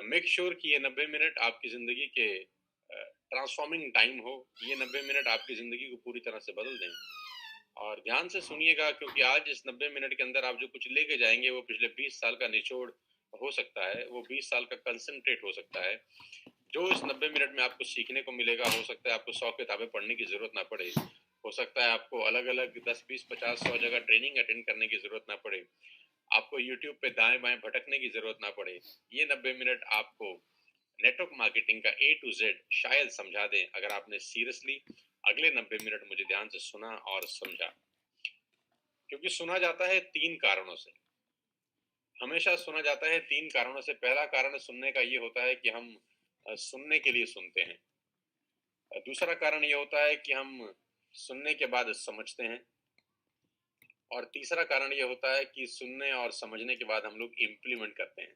Make sure कि ये 90 minute आपकी ज़िंदगी के ट्रांसफॉर्मिंग टाइम हो, ये 90 मिनट आपकी ज़िंदगी को पूरी तरह से बदल दें। और ध्यान से सुनिएगा, क्योंकि आज इस 90 मिनट के अंदर आप जो कुछ लेके जाएँगे वो पिछले 20 साल का निचोड़ हो सकता है, वो 20 साल का कंसंट्रेट हो सकता है। जो इस 90 मिनट में आपको सीखने को मिलेगा, हो सकता है आपको 100 किताबें पढ़ने की ज़रूरत ना पड़े, हो सकता है आपको अलग-अलग 10, 20, 50, 100 जगह ट्रेनिंग अटेंड करने की ज़रूरत ना पड़े, आपको यूट्यूब पे दाएँ-बाएँ भटकने की ज़रूरत ना पड़े। ये 90 मिनट आपको नेटवर्क मार्केटिंग का ए टू जेड शायद समझा दें, अगर आपने सीरियसली अगले 90 मिनट मुझे ध्यान से सुना और समझा। क्योंकि सुना जाता है 3 कारणों से, हमेशा सुना जाता है 3 कारणों से। पहला कारण सुनने का ये होता है कि हम सुनने के लिए सुनते हैं। दूसरा कारण ये होता है कि हम सुनने के बाद समझते हैं। और तीसरा कारण ये होता है कि सुनने और समझने के बाद हम लोग इम्प्लीमेंट करते हैं।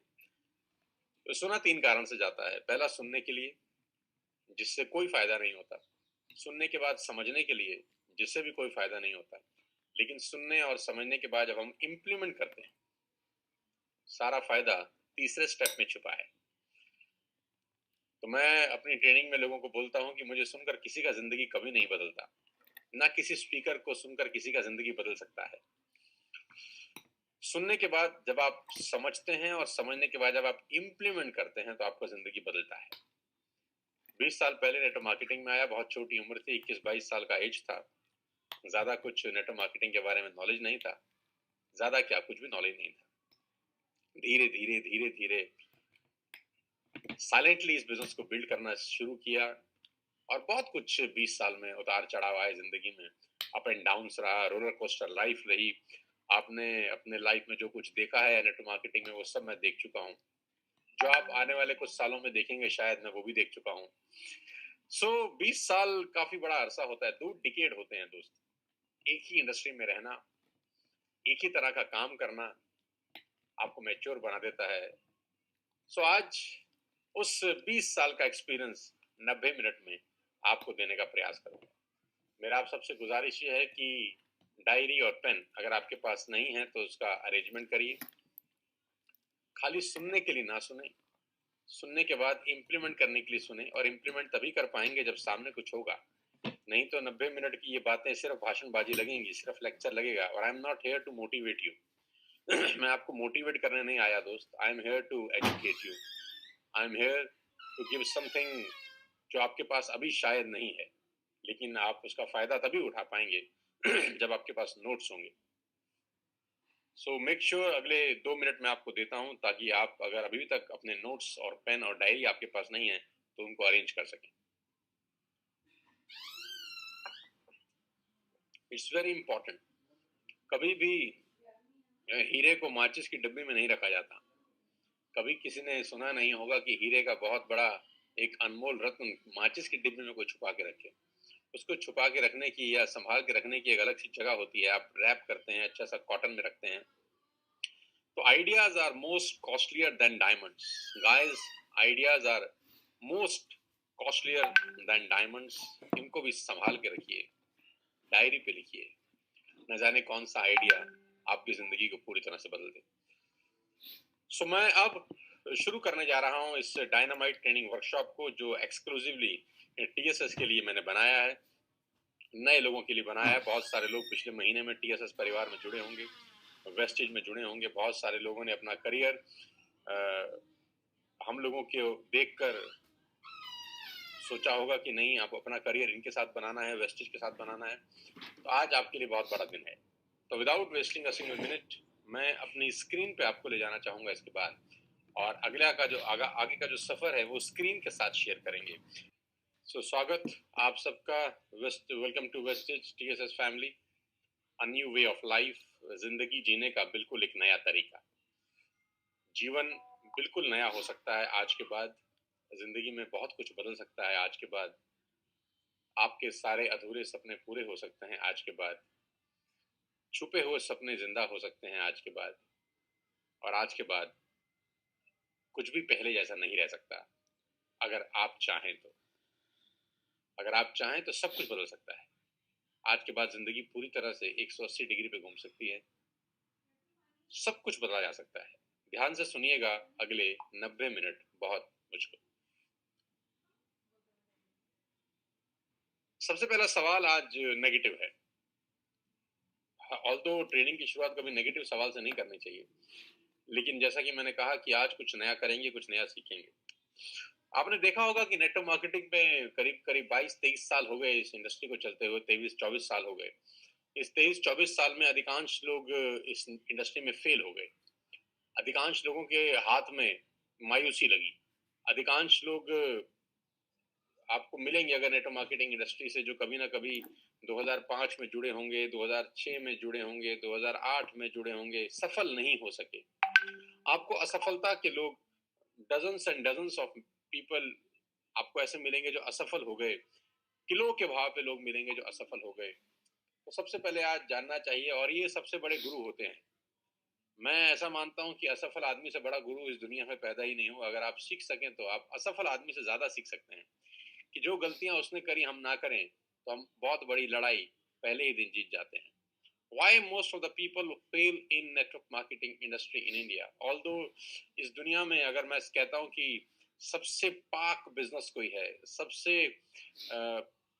तो सुना 3 कारण से जाता है। पहला सुनने के लिए, जिससे कोई फ़ायदा नहीं होता। सुनने के बाद समझने के लिए, जिससे भी कोई फ़ायदा नहीं होता। लेकिन सुनने और समझने के बाद जब हम इम्प्लीमेंट करते हैं, सारा फ़ायदा तीसरे स्टेप में छुपा है। तो मैं अपनी ट्रेनिंग में लोगों को बोलता हूँ कि मुझे सुनकर किसी का ज़िंदगी कभी नहीं बदलता। ना किसी स्पीकर को सुनकर किसी का ज़िंदगी बदल सकता है। सुनने के बाद जब आप समझते हैं और समझने के बाद जब आप इम्प्लीमेंट करते हैं, तो आपका ज़िंदगी बदलता है। 20 साल पहले नेटवर्क मार्केटिंग में आया, बहुत छोटी उम्र थी, 21-22 साल का एज था। ज़्यादा कुछ नेटवर्क मार्केटिंग के बारे में नॉलेज नहीं था। ज़्यादा क्या, कुछ भी नॉलेज नहीं था। धीरे-धीरे, धीरे-धीरे साइलेंटली इस बिज़नेस को बिल्ड करना शुरू किया और बहुत कुछ 20 साल में उतार-चढ़ाव आए ज़िंदगी में। अप एंड डाउन्स रहा, रोलर कोस्टर लाइफ़ रही। आपने अपने लाइफ़ में जो कुछ देखा है नेटवर्क मार्केटिंग में, वो सब मैं देख चुका हूँ। जो आप आने वाले कुछ सालों में देखेंगे शायद मैं वो भी देख चुका हूँ। सो 20 साल काफ़ी बड़ा अरसा होता है, 2 डिकेड होते हैं दोस्त। एक ही इंडस्ट्री में रहना, एक ही तरह का काम करना आपको मैच्योर बना देता है। सो आज उस 20 साल का एक्सपीरियंस 90 मिनट में आपको देने का प्रयास करूँगा। मेरा आप सबसे गुज़ारिश ये है कि डायरी और पेन अगर आपके पास नहीं है तो उसका अरेंजमेंट करिए। खाली सुनने के लिए ना सुनें, सुनने के बाद इम्प्लीमेंट करने के लिए सुनें, और इम्प्लीमेंट तभी कर पाएँगे जब सामने कुछ होगा। नहीं तो 90 मिनट की ये बातें सिर्फ भाषणबाजी लगेंगी, सिर्फ लेक्चर लगेगा। और I am not here to motivate you. मैं आपको मोटिवेट करने नहीं आया दोस्त। I am here to educate you. I am here to give something जो आपके पास अभी शायद नहीं है, लेकिन आप उसका फ़ायदा तभी उठा पाएँगे जब आपके पास नोट्स होंगे। सो मेक श्योर अगले 2 मिनट मैं आपको देता हूँ, ताकि आप अगर अभी तक अपने नोट्स और पेन और डायरी आपके पास नहीं है, तो उनको अरेंज कर सकें। It's very important. कभी भी हीरे को माचिस की डिब्बी में नहीं रखा जाता। कभी किसी ने सुना नहीं होगा कि हीरे का बहुत बड़ा एक अनमोल रत्न माचिस की डिब्बी में कोई छुपा के रखे। उसको छुपा के रखने की या संभाल के रखने की एक अलग सी जगह होती है। आप रैप करते हैं, अच्छा सा कॉटन में रखते हैं। तो ideas are most costlier than diamonds guys. Ideas are most costlier than diamonds. इनको भी संभाल के रखिए, डायरी पे लिखिए। न जाने कौन सा आइडिया आपकी जिंदगी को पूरी तरह से बदल दे। सो मैं अब शुरू करने जा रहा हूँ इस डायनामाइट ट्रेनिंग वर्कशॉप को, जो एक्सक्लूसिवली टीएसएस के लिए मैंने बनाया है, नए लोगों के लिए बनाया है। बहुत सारे लोग पिछले महीने में टीएसएस परिवार में जुड़े होंगे, वेस्टेज में जुड़े होंगे। बहुत सारे लोगों ने अपना करियर हम लोगों को देखकर सोचा होगा कि नहीं, आप अपना करियर इनके साथ बनाना है, वेस्टेज के साथ बनाना है। तो आज आपके लिए बहुत बड़ा दिन है। तो without wasting a single minute मैं अपनी स्क्रीन पे आपको ले जाना चाहूँगा इसके बाद, और अगला का जो आगे का जो सफ़र है वो स्क्रीन के साथ शेयर करेंगे। सो स्वागत आप सबका। Welcome to Vestige TSS family. A new way of life, जिंदगी जीने का बिल्कुल एक नया तरीका। जीवन बिल्कुल नया हो सकता है आज के बाद। जिंदगी में बहुत कुछ बदल सकता है आज के बाद। आपके सारे अधूरे सपने पूरे हो सकते हैं आज के बाद। छुपे हुए सपने जिंदा हो सकते हैं आज के बाद। और आज के बाद कुछ भी पहले जैसा नहीं रह सकता, अगर आप चाहें तो। अगर आप चाहें तो सब कुछ बदल सकता है। आज के बाद जिंदगी पूरी तरह से 180 डिग्री पे घूम सकती है। सब कुछ बदला जा सकता है। ध्यान से सुनिएगा अगले 90 मिनट बहुत मुझको। सबसे पहला सवाल आज नेगेटिव है। ऑल्दो ट्रेनिंग की शुरुआत कभी नेगेटिव सवाल से नहीं करनी चाहिए, लेकिन जैसा कि मैंने कहा कि आज कुछ नया करेंगे, कुछ नया सीखेंगे। आपने देखा होगा कि नेटवर्क मार्केटिंग में करीब करीब 22-23 साल हो गए इस इंडस्ट्री को चलते हुए, 23-24 साल हो गए। इस 23-24 साल में अधिकांश लोग इस इंडस्ट्री में फेल हो गए। अधिकांश लोगों के हाथ में मायूसी लगी। अधिकांश लोग आपको मिलेंगे अगर नेटवर्क मार्केटिंग इंडस्ट्री से, जो कभी ना कभी 2005 में जुड़े होंगे, 2006 में जुड़े होंगे, 2008 में जुड़े होंगे, सफल नहीं हो सके। आपको असफलता के लोग, dozens and dozens of people आपको ऐसे मिलेंगे जो असफल हो गए। किलो के भाव पे लोग मिलेंगे जो असफल हो गए। तो सबसे पहले आज जानना चाहिए, और ये सबसे बड़े गुरु होते हैं। मैं ऐसा मानता हूं कि असफल आदमी से बड़ा गुरु इस दुनिया में पैदा ही नहीं हुआ। अगर आप सीख सकें तो आप असफल आदमी से ज्यादा सीख सकते हैं कि जो गलतियां उसने करी हम ना करें, तो हम बहुत बड़ी लड़ाई पहले ही दिन जीत जाते हैं। Why most of the people fail in network marketing industry in India? Although इस दुनिया में अगर मैं कहता हूँ कि सबसे पाक बिजनेस कोई है, सबसे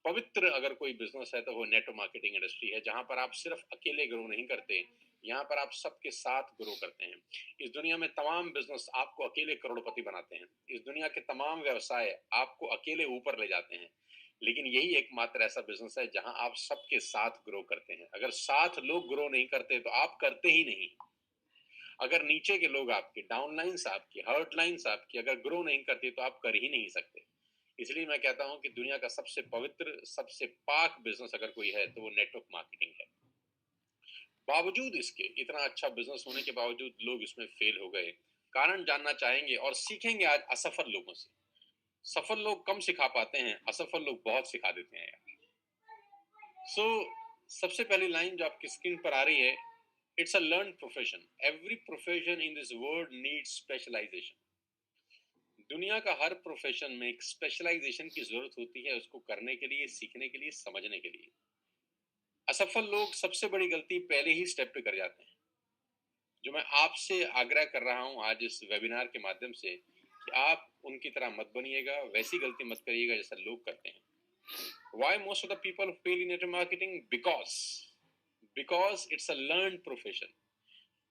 पवित्र अगर कोई बिजनेस है, तो वो नेटवर्क मार्केटिंग इंडस्ट्री है, जहां पर आप सिर्फ अकेले ग्रो नहीं करते, यहाँ पर आप सबके साथ ग्रो करते हैं। इस दुनिया में तमाम बिजनेस आपको अकेले करोड़पति बनाते हैं। इस दुनिया के तमाम व्यवसाय आपको अकेले ऊपर ले जाते हैं, लेकिन यही एकमात्र ऐसा बिजनेस है जहां आप सबके साथ ग्रो करते हैं। अगर साथ लोग ग्रो नहीं करते तो आप करते ही नहीं। अगर नीचे के लोग आपके, डाउनलाइंस आपकी, हर्ट लाइंस आपकी अगर ग्रो नहीं करती तो आप कर ही नहीं सकते। इसलिए मैं कहता हूं कि दुनिया का सबसे पवित्र, सबसे पाक बिजनेस अगर कोई है तो वो नेटवर्क मार्केटिंग है। बावजूद इसके, इतना अच्छा बिजनेस होने के बावजूद लोग इसमें फेल हो गए। कारण जानना चाहेंगे और सीखेंगे आज असफल लोगों से। सफल लोग कम सिखा पाते हैं, असफल लोग बहुत सिखा देते हैं। सो सबसे पहली लाइन जो आपकी स्क्रीन पर आ रही है, it's a learn profession. Every profession in this world needs specialisation. दुनिया का हर प्रोफेशन में एक स्पेशलाइजेशन की जरूरत होती है, उसको करने के लिए, सीखने के लिए, समझने के लिए। असफल लोग सबसे बड़ी गलती पहले ही स्टेप पे कर जाते हैं। जो मैं आपसे आग्रह कर रहा हूं आज इस वेबिनार के माध्यम से, कि आप उनकी तरह मत बनिएगा, वैसी गलती मत करिएगा जैसा लोग करते हैं। Why most of the people fail in network marketing? Because it's a learned profession.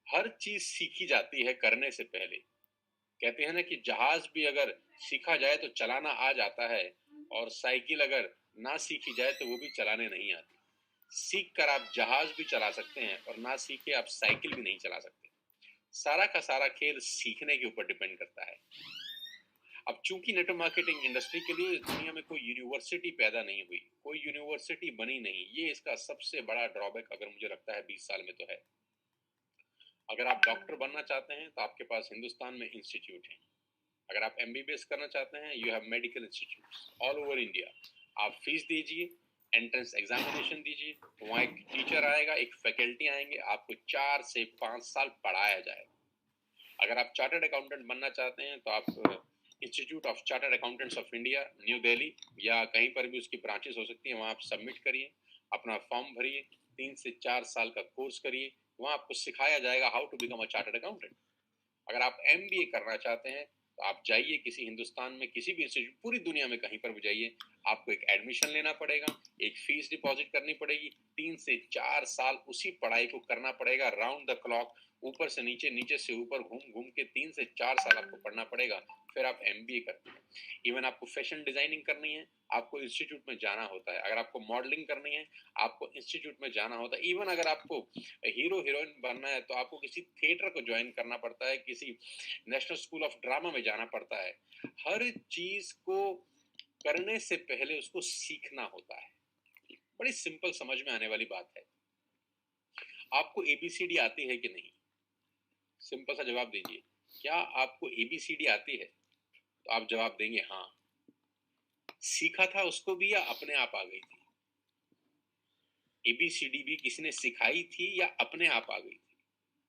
हर चीज सीखी जाती है करने से पहले। कहते हैं ना कि जहाज भी अगर सीखा जाए तो चलाना आ जाता है, और साइकिल अगर ना सीखी जाए तो वो भी चलाने नहीं आती। सीख कर आप जहाज भी चला सकते हैं, और ना सीखे आप साइकिल भी नहीं चला सकते। सारा का सारा खेल सीखने के ऊपर डिपेंड करता है। अब चूंकि नेटवर्क मार्केटिंग इंडस्ट्री के लिए इस दुनिया में कोई यूनिवर्सिटी पैदा नहीं हुई, कोई यूनिवर्सिटी बनी नहीं, ये इसका सबसे बड़ा ड्रॉबैक अगर मुझे लगता है 20 साल में तो है। अगर आप डॉक्टर बनना चाहते हैं तो आपके पास हिंदुस्तान में इंस्टीट्यूट हैं। अगर आप एमबीबीएस करना चाहते हैं, you have medical institutes all over India. आप फीस दीजिए, एंट्रेंस एग्जामिनेशन दीजिए, वहाँ एक टीचर आएगा, एक फैकल्टी आएंगे, आपको 4 से 5 साल पढ़ाया जाएगा। अगर आप चार्टर्ड अकाउंटेंट बनना चाहते हैं तो आप institute of chartered accountants of India, new Delhi, या कहीं पर भी उसकी ब्रांचेस हो सकती हैं, वहाँ आप सबमिट करिए, अपना फॉर्म भरिए, 3 से 4 साल का कोर्स करिए, वहाँ आपको सिखाया जाएगा how to become a chartered accountant. अगर आप एमबीए करना चाहते हैं तो आप जाइए किसी हिंदुस्तान में किसी भी इंस्टीट्यूट, पूरी दुनिया में कहीं पर भी जाइए, आपको एक एडमिशन लेना पड़ेगा, एक फीस डिपॉजिट करनी पड़ेगी, 3 से 4 साल उसी पढ़ाई को करना पड़ेगा, राउंड द क्लॉक, ऊपर से नीचे, नीचे से ऊपर, घूम घूम के 3 से 4 साल आपको पढ़ना पड़ेगा, फिर आप एमबीए करते हैं। इवन आपको फैशन डिजाइनिंग करनी है, आपको इंस्टीट्यूट में जाना होता है। अगर आपको मॉडलिंग करनी है, आपको इंस्टीट्यूट में जाना होता है। इवन अगर आपको हीरो हीरोइन बनना है तो आपको किसी थिएटर को ज्वाइन करना पड़ता है, किसी नेशनल स्कूल ऑफ ड्रामा में जाना पड़ता है। हर चीज को करने से पहले उसको सीखना होता है। बड़ी सिंपल समझ में आने वाली बात है। आपको एबीसीडी आती है कि नहीं? सिंपल सा जवाब दीजिए। क्या आपको एबीसीडी आती है? तो आप जवाब देंगे हाँ। सीखा था उसको भी या अपने आप आ गई थी? एबीसीडी भी किसी ने सिखाई थी या अपने आप आ गई थी?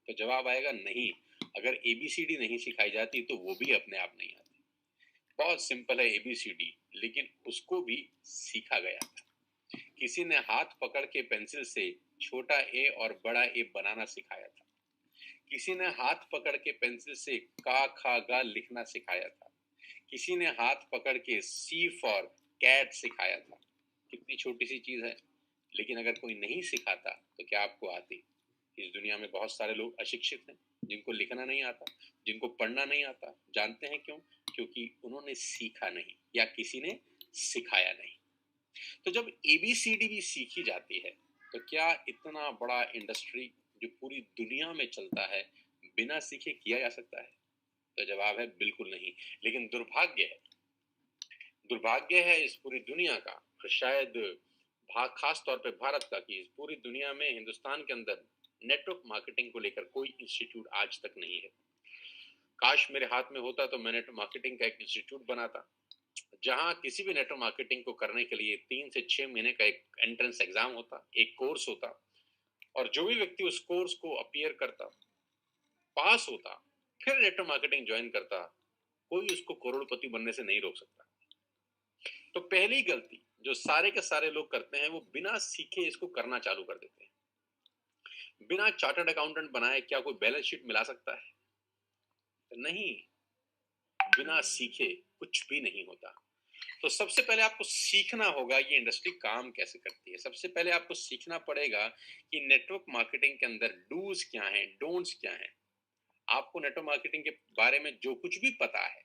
तो जवाब आएगा नहीं। अगर एबीसीडी नहीं सिखाई जाती तो वो भी अपने आप नहीं आती। बहुत सिंपल है एबीसीडी, लेकिन उसको भी सीखा गया था। किसी ने हाथ पकड़ के पेंसिल से छोटा ए और बड़ा ए बनाना सिखाया था। किसी ने हाथ पकड़ के पेंसिल से का खा गा लिखना सिखाया था, किसी ने हाथ पकड़ के सी फॉर कैट सिखाया था। कितनी छोटी सी चीज है, लेकिन अगर कोई नहीं सिखाता तो क्या आपको आती? इस दुनिया में बहुत सारे लोग अशिक्षित हैं, जिनको लिखना नहीं आता, जिनको पढ़ना नहीं आता। जानते हैं क्यों? क्योंकि उन्होंने सीखा नहीं या किसी ने सिखाया नहीं। तो जब एबीसीडी भी सीखी जाती है, तो क्या इतना बड़ा इंडस्ट्री जो पूरी दुनिया में चलता है बिना सीखे किया जा सकता है? तो जवाब है बिल्कुल नहीं। लेकिन दुर्भाग्य है इस पूरी दुनिया का, और शायद खास तौर पे भारत का, कि इस पूरी दुनिया में हिंदुस्तान के अंदर नेटवर्क मार्केटिंग को लेकर कोई इंस्टीट्यूट आज तक नहीं है। काश मेरे हाथ में होता तो मैं नेटवर्क मार्केटिंग का एक इंस्टीट्यूट बनाता, जहां किसी भी नेटवर्क मार्केटिंग को करने के लिए 3 से 6 महीने का एक एंट्रेंस एग्जाम होता, एक कोर्स होता, और जो भी व्यक्ति उस कोर्स को अपीयर करता, पास होता, फिर नेटवर्क मार्केटिंग ज्वाइन करता, कोई उसको करोड़पति बनने से नहीं रोक सकता। तो पहली गलती जो सारे के सारे लोग करते हैं, वो बिना सीखे इसको करना चालू कर देते हैं। बिना चार्टर्ड अकाउंटेंट बनाए क्या कोई बैलेंस शीट मिला सकता है? नहीं। बिना सीखे कुछ भी नहीं होता। तो सबसे पहले आपको सीखना होगा ये इंडस्ट्री काम कैसे करती है। सबसे पहले आपको सीखना पड़ेगा कि नेटवर्क मार्केटिंग के अंदर डूज क्या हैं, डोंट्स क्या हैं। आपको नेटवर्क मार्केटिंग के बारे में जो कुछ भी पता है,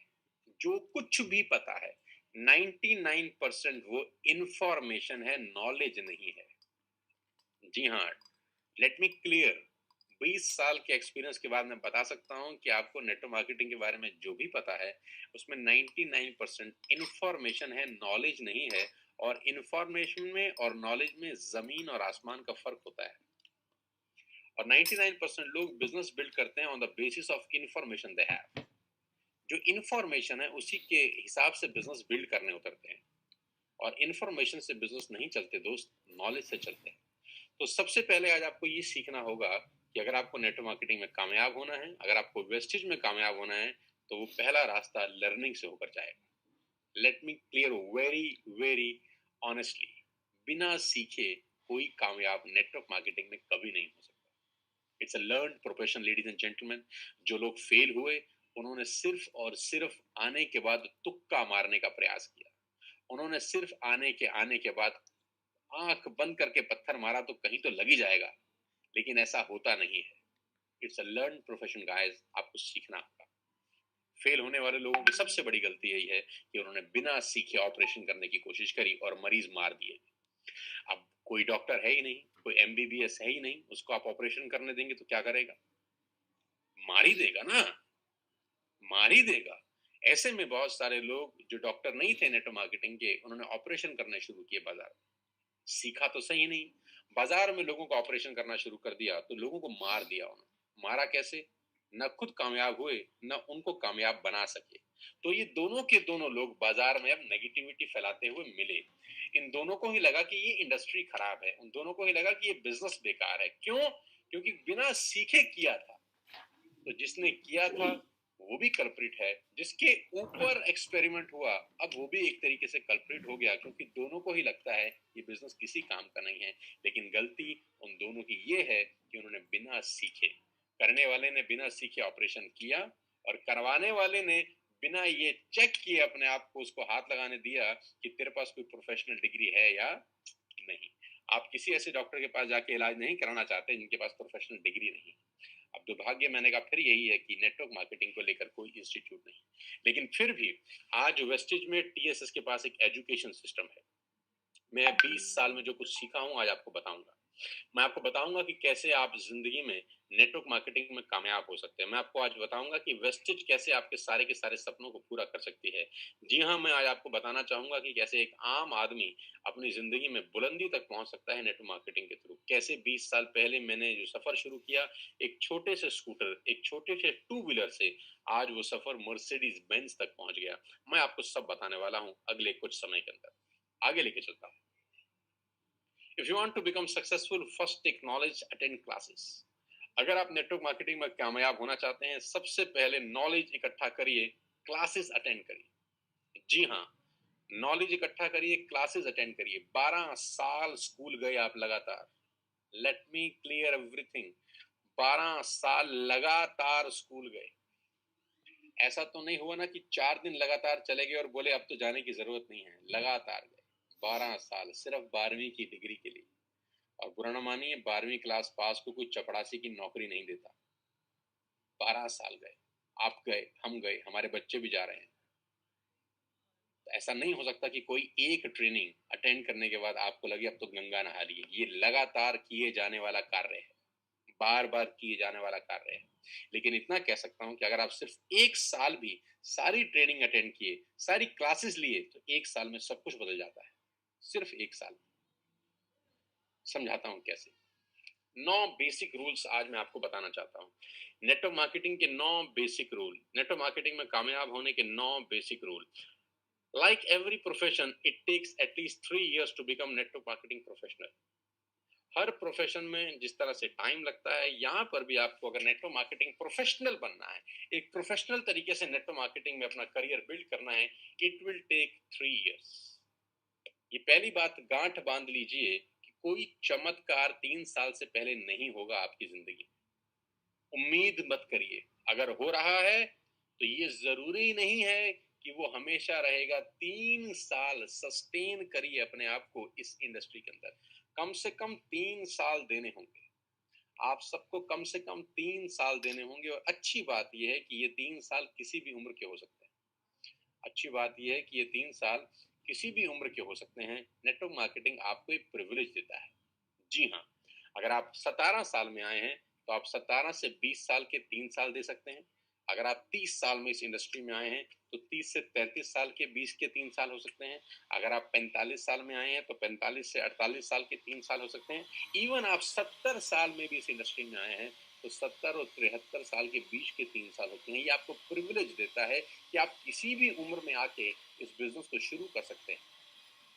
जो कुछ भी पता है, 99% वो इंफॉर्मेशन है, नॉलेज नहीं है। जी हाँ, लेट मी क्लियर, 20 साल के एक्सपीरियंस के बाद मैं बता सकता हूं कि आपको नेटवर्क मार्केटिंग के बारे में जो भी पता है, उसमें 99% इंफॉर्मेशन है, नॉलेज नहीं है। और इंफॉर्मेशन में और नॉलेज में जमीन और आसमान का फर्क होता है। और 99% लोग बिजनेस बिल्ड करते हैं on the basis of information they have. जो इंफॉर्मेशन है उसी के हिसाब से बिजनेस बिल्ड करने उतरते हैं। और इंफॉर्मेशन से बिजनेस नहीं चलते दोस्त, नॉलेज से चलते हैं। तो सबसे पहले आज आपको ये सीखना होगा कि अगर आपको नेटवर्क मार्केटिंग में कामयाब होना है, अगर आपको वेस्टेज में कामयाब होना है, तो वो पहला रास्ता लर्निंग से होकर जाएगा। Let me clear very very honestly, बिना सीखे कोई कामयाब नेटवर्क मार्केटिंग में कभी नहीं हो सकता। It's a learn profession ladies and gentleman. जो लोग फेल हुए, उन्होंने सिर्फ और सिर्फ आने के बाद तुक्का मारने का प्रयास किया। उन्होंने सिर्फ आने के बाद आंख बंद करके पत्थर मारा तो कहीं तो लग ही जाएगा, लेकिन ऐसा होता नहीं है। It's a learn profession guys, आपको सीखना होगा। फेल होने वाले लोगों की सबसे बड़ी गलती यही है कि उन्होंने बिना सीखे ऑपरेशन करने की कोशिश करी और मरीज मार दिए। अब कोई डॉक्टर है ही नहीं, कोई एमबीबीएस है ही नहीं, उसको आप ऑपरेशन करने देंगे तो क्या करेगा? मार ही देगा ना, मार ही देगा। ऐसे में बहुत सारे लोग जो डॉक्टर नहीं थे नेटवर्क मार्केटिंग के, उन्होंने ऑपरेशन करने शुरू किए बाजार में। सीखा तो सही नहीं, बाजार में लोगों को ऑपरेशन करना शुरू कर दिया तो लोगों को मार दिया उन्होंने। मारा कैसे? न खुद कामयाब हुए, न उनको कामयाब बना सके। तो ये दोनों के दोनों लोग बाजार में अब नेगेटिविटी फैलाते हुए मिले। इन दोनों को ही लगा कि ये इंडस्ट्री खराब है, उन दोनों को ही लगा कि ये बिजनेस बेकार है। क्यों? क्योंकि बिना सीखे किया था। तो जिसने किया था वो भी कल्प्रिट है, जिसके ऊपर एक्सपेरिमेंट हुआ अब वो भी एक तरीके से कल्प्रिट हो गया, क्योंकि दोनों को ही लगता है ये बिजनेस किसी काम का नहीं है। लेकिन गलती उन दोनों की ये है कि उन्होंने बिना सीखे, करने वाले ने बिना सीखे ऑपरेशन किया, और करवाने वाले ने बिना ये चेक किए अपने आप को उसको हाथ लगाने दिया कि तेरे पास कोई प्रोफेशनल डिग्री है या नहीं। आप किसी ऐसे डॉक्टर के पास जाके इलाज नहीं कराना चाहते जिनके पास प्रोफेशनल डिग्री नहीं। अब दुर्भाग्य मैंने कहा फिर यही है कि नेटवर्क मार्केटिंग को लेकर कोई इंस्टीट्यूट नहीं। लेकिन फिर भी आज वेस्टेज में टीएसएस के पास एक एजुकेशन सिस्टम है। मैं 20 साल में जो कुछ सीखा हूं आज आपको बताऊंगा। मैं आपको बताऊंगा कि कैसे आप जिंदगी में नेटवर्क मार्केटिंग में कामयाब हो सकते हैं। मैं आपको आज बताऊंगा कि वेस्टेज कैसे आपके सारे के सारे सपनों को पूरा कर सकती है। जी हाँ, मैं आज आपको बताना चाहूंगा कि कैसे एक आम आदमी अपनी जिंदगी में बुलंदी तक पहुंच सकता है नेटवर्क मार्केटिंग के थ्रू। कैसे 20 साल पहले मैंने जो सफर शुरू किया, एक छोटे से स्कूटर, एक छोटे से टू व्हीलर से, आज वो सफर मर्सिडीज बेंज तक पहुंच गया। मैं आपको सब बताने वाला हूं अगले कुछ समय के अंदर। आगे लेके चलता हूं। If you want to become successful, first take knowledge, attend classes. अगर आप नेटवर्क मार्केटिंग में कामयाब होना चाहते हैं, सबसे पहले नॉलेज इकट्ठा करिए, क्लासेस अटेंड करिए। जी हाँ, नॉलेज इकट्ठा करिए, क्लासेस अटेंड करिए। 12 साल स्कूल गए आप लगातार। लेट मी क्लियर एवरीथिंग, 12 साल लगातार स्कूल गए। ऐसा तो नहीं हुआ ना कि 4 दिन लगातार चले गए और बोले अब तो जाने की जरूरत नहीं है। लगातार गए 12 साल सिर्फ 12वीं की डिग्री के लिए। और बुरा ना मानिए, 12वीं क्लास पास को कोई चपरासी की नौकरी नहीं देता। 12 साल गए, आप गए, हम गए, हमारे बच्चे भी जा रहे हैं। ऐसा नहीं हो सकता कि कोई एक ट्रेनिंग अटेंड करने के बाद आपको लगे अब तो गंगा नहा लिए। ये लगातार किए जाने वाला कार्य है, बार बार किए जाने वाला कार्य है। लेकिन इतना कह सकता हूं कि अगर आप सिर्फ 1 साल भी सारी ट्रेनिंग अटेंड किए, सारी क्लासेस लिए, तो 1 साल में सब कुछ बदल जाता है। सिर्फ 1 साल। समझाता हूं कैसे। 9 बेसिक रूल्स आज मैं आपको बताना चाहता हूं। नेटवर्क मार्केटिंग के 9 बेसिक रूल, नेटवर्क मार्केटिंग में कामयाब होने के 9 basic rule. Like every profession, it takes at least 3 years to become network marketing professional. Her profession में जिस तरह से टाइम लगता है, यहाँ पर भी आपको अगर नेटवर्क मार्केटिंग प्रोफेशनल बनना है, एक प्रोफेशनल तरीके से नेटवर्क मार्केटिंग में अपना करियर बिल्ड करना है, इट विल टेक 3 years। ये पहली बात गांठ बांध लीजिए कि कोई चमत्कार 3 साल से पहले नहीं होगा आपकी जिंदगी। उम्मीद मत करिए। अगर हो रहा है तो ये जरूरी नहीं है कि वो हमेशा रहेगा। 3 साल सस्टेन करिए अपने आप को इस इंडस्ट्री के अंदर। कम से कम 3 साल देने होंगे आप सबको, कम से कम 3 साल देने होंगे। और अच्छी बात यह है कि ये 3 साल किसी भी उम्र के हो सकते हैं। अच्छी बात यह है कि ये 3 साल किसी भी उम्र के हो सकते हैं। नेटवर्क मार्केटिंग आपको एक प्रिविलेज देता है। जी हाँ, अगर आप 17 साल में आए हैं तो आप 17 से 20 साल के 3 साल दे सकते हैं। अगर आप 30 साल में इस इंडस्ट्री में आए हैं तो 30 से 33 साल के 20 के 3 साल हो सकते हैं। अगर आप 45 साल में आए हैं तो 45 से 48 साल के 3 साल हो सकते हैं। इवन आप 70 साल में भी इस इंडस्ट्री में आए हैं तो 70 और 73 साल के बीच के 3 साल होते हैं। ये आपको प्रिविलेज देता है कि आप किसी भी उम्र में आके इस बिजनेस को शुरू कर सकते हैं,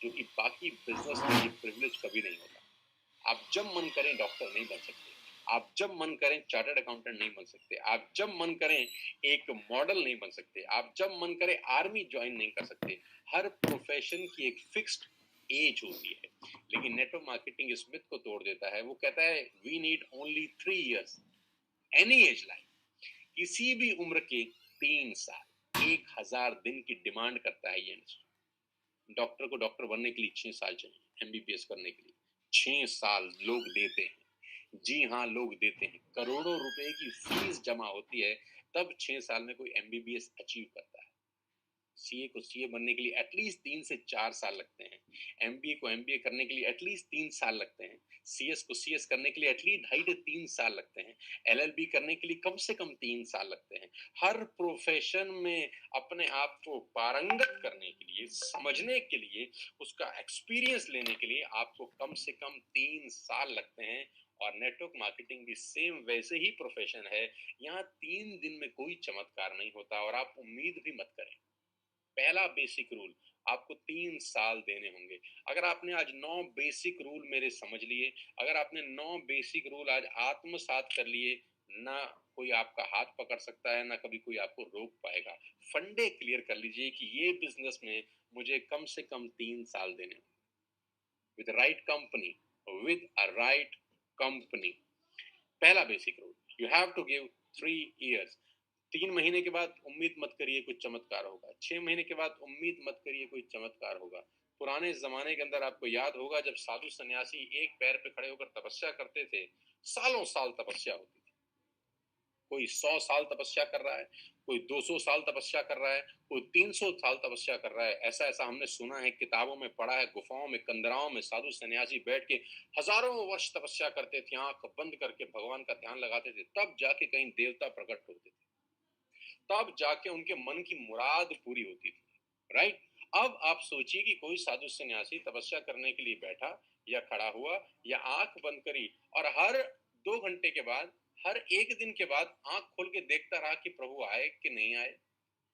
जो कि बाकी बिजनेस में ये प्रिविलेज कभी नहीं होता। आप जब मन करें डॉक्टर नहीं बन सकते, आप जब मन करें चार्टर्ड अकाउंटेंट नहीं बन सकते, आप जब मन करें एक मॉडल नहीं बन सकते, आप जब मन करें आर्मी ज्वाइन नहीं कर सकते। हर प्रोफेशन की एक फिक्स्ड एज होती है, लेकिन नेटवर्क मार्केटिंग इस मिथ को तोड़ देता है। वो कहता है we need only 3 years, any age life, किसी भी उम्र के 3 साल, 1000 दिन की डिमांड करता है ये इंडस्ट्री। डॉक्टर को डॉक्टर बनने के लिए 6 साल चाहिए, एमबीबीएस करने के लिए 6 साल लोग देते हैं। जी हाँ, लोग देते हैं। करोड़ों रुपए की फीस जमा होती है, तब 6 साल में कोई एमबीबीएस अचीव करता है। सीए को सीए बनने के लिए एटलीस्ट 3 से 4 साल लगते हैं। एमबीए को एमबीए करने के लिए एटलीस्ट 3 साल लगते हैं। सीएस को सीएस करने के लिए एटलीस्ट 2.5 से 3 साल लगते हैं। एलएलबी करने के लिए कम से कम 3 साल लगते हैं। हर प्रोफेशन में अपने आप को पारंगत करने के लिए, समझने के लिए, उसका एक्सपीरियंस लेने के लिए आपको कम से कम 3 साल लगते हैं। और नेटवर्क मार्केटिंग भी सेम वैसे ही प्रोफेशन है। यहाँ 3 दिन में कोई चमत्कार नहीं होता और आप उम्मीद भी मत करें। पहला बेसिक रूल, आपको 3 साल देने होंगे। अगर आपने आज 9 बेसिक रूल मेरे समझ लिए, अगर आपने 9 बेसिक रूल आज आत्मसात कर लिए, ना कोई आपका हाथ पकड़ सकता है, ना कभी कोई आपको रोक पाएगा। फंडे क्लियर कर लीजिए कि ये बिजनेस में मुझे कम से कम 3 साल देने होंगे with right company, with a right company. पहला basic rule, you have to give 3 years। 3 महीने के बाद उम्मीद मत करिए कुछ चमत्कार होगा। 6 महीने के बाद उम्मीद मत करिए कोई चमत्कार होगा। पुराने जमाने के अंदर आपको याद होगा जब साधु सन्यासी एक पैर पे खड़े होकर तपस्या करते थे, सालों साल तपस्या होती थी। कोई 100 साल तपस्या कर रहा है, कोई 200 साल तपस्या कर रहा है, कोई 300 साल तपस्या कर रहा है। ऐसा ऐसा हमने सुना है, किताबों में पढ़ा है। गुफाओं में, कंदराओं में साधु सन्यासी बैठ के हजारों वर्ष तपस्या करते थे, आंख बंद करके भगवान का ध्यान लगाते थे। तब जाके कहीं देवता प्रकट होते थे, तब जाके उनके मन की मुराद पूरी होती थी। राइट। अब आप सोचिए कि कोई साधु सन्यासी तपस्या करने के लिए बैठा या खड़ा हुआ या आंख बंद करी, और हर 2 घंटे के बाद, हर एक दिन के बाद आंख खोल के देखता रहा कि प्रभु आए कि नहीं आए,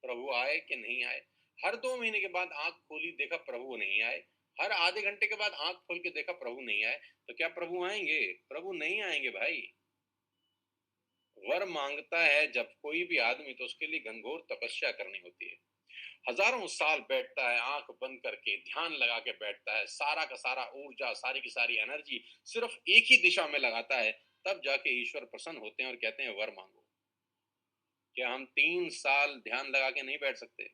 प्रभु आए कि नहीं आए। हर 2 महीने के बाद आंख खोली, देखा प्रभु नहीं आए। हर आधे घंटे के बाद आंख खोल के देखा प्रभु नहीं आए। तो क्या प्रभु आएंगे? प्रभु नहीं आएंगे भाई। वर मांगता है जब कोई भी आदमी, तो उसके लिए घनघोर तपस्या करनी होती है। हजारों साल बैठता है, आंख बंद करके ध्यान लगा के बैठता है, सारा का सारा ऊर्जा, सारी की सारी एनर्जी सिर्फ एक ही दिशा में लगाता है, तब जाके ईश्वर प्रसन्न होते हैं और कहते हैं वर मांगो। क्या हम 3 साल ध्यान लगा के नहीं बैठ सकते?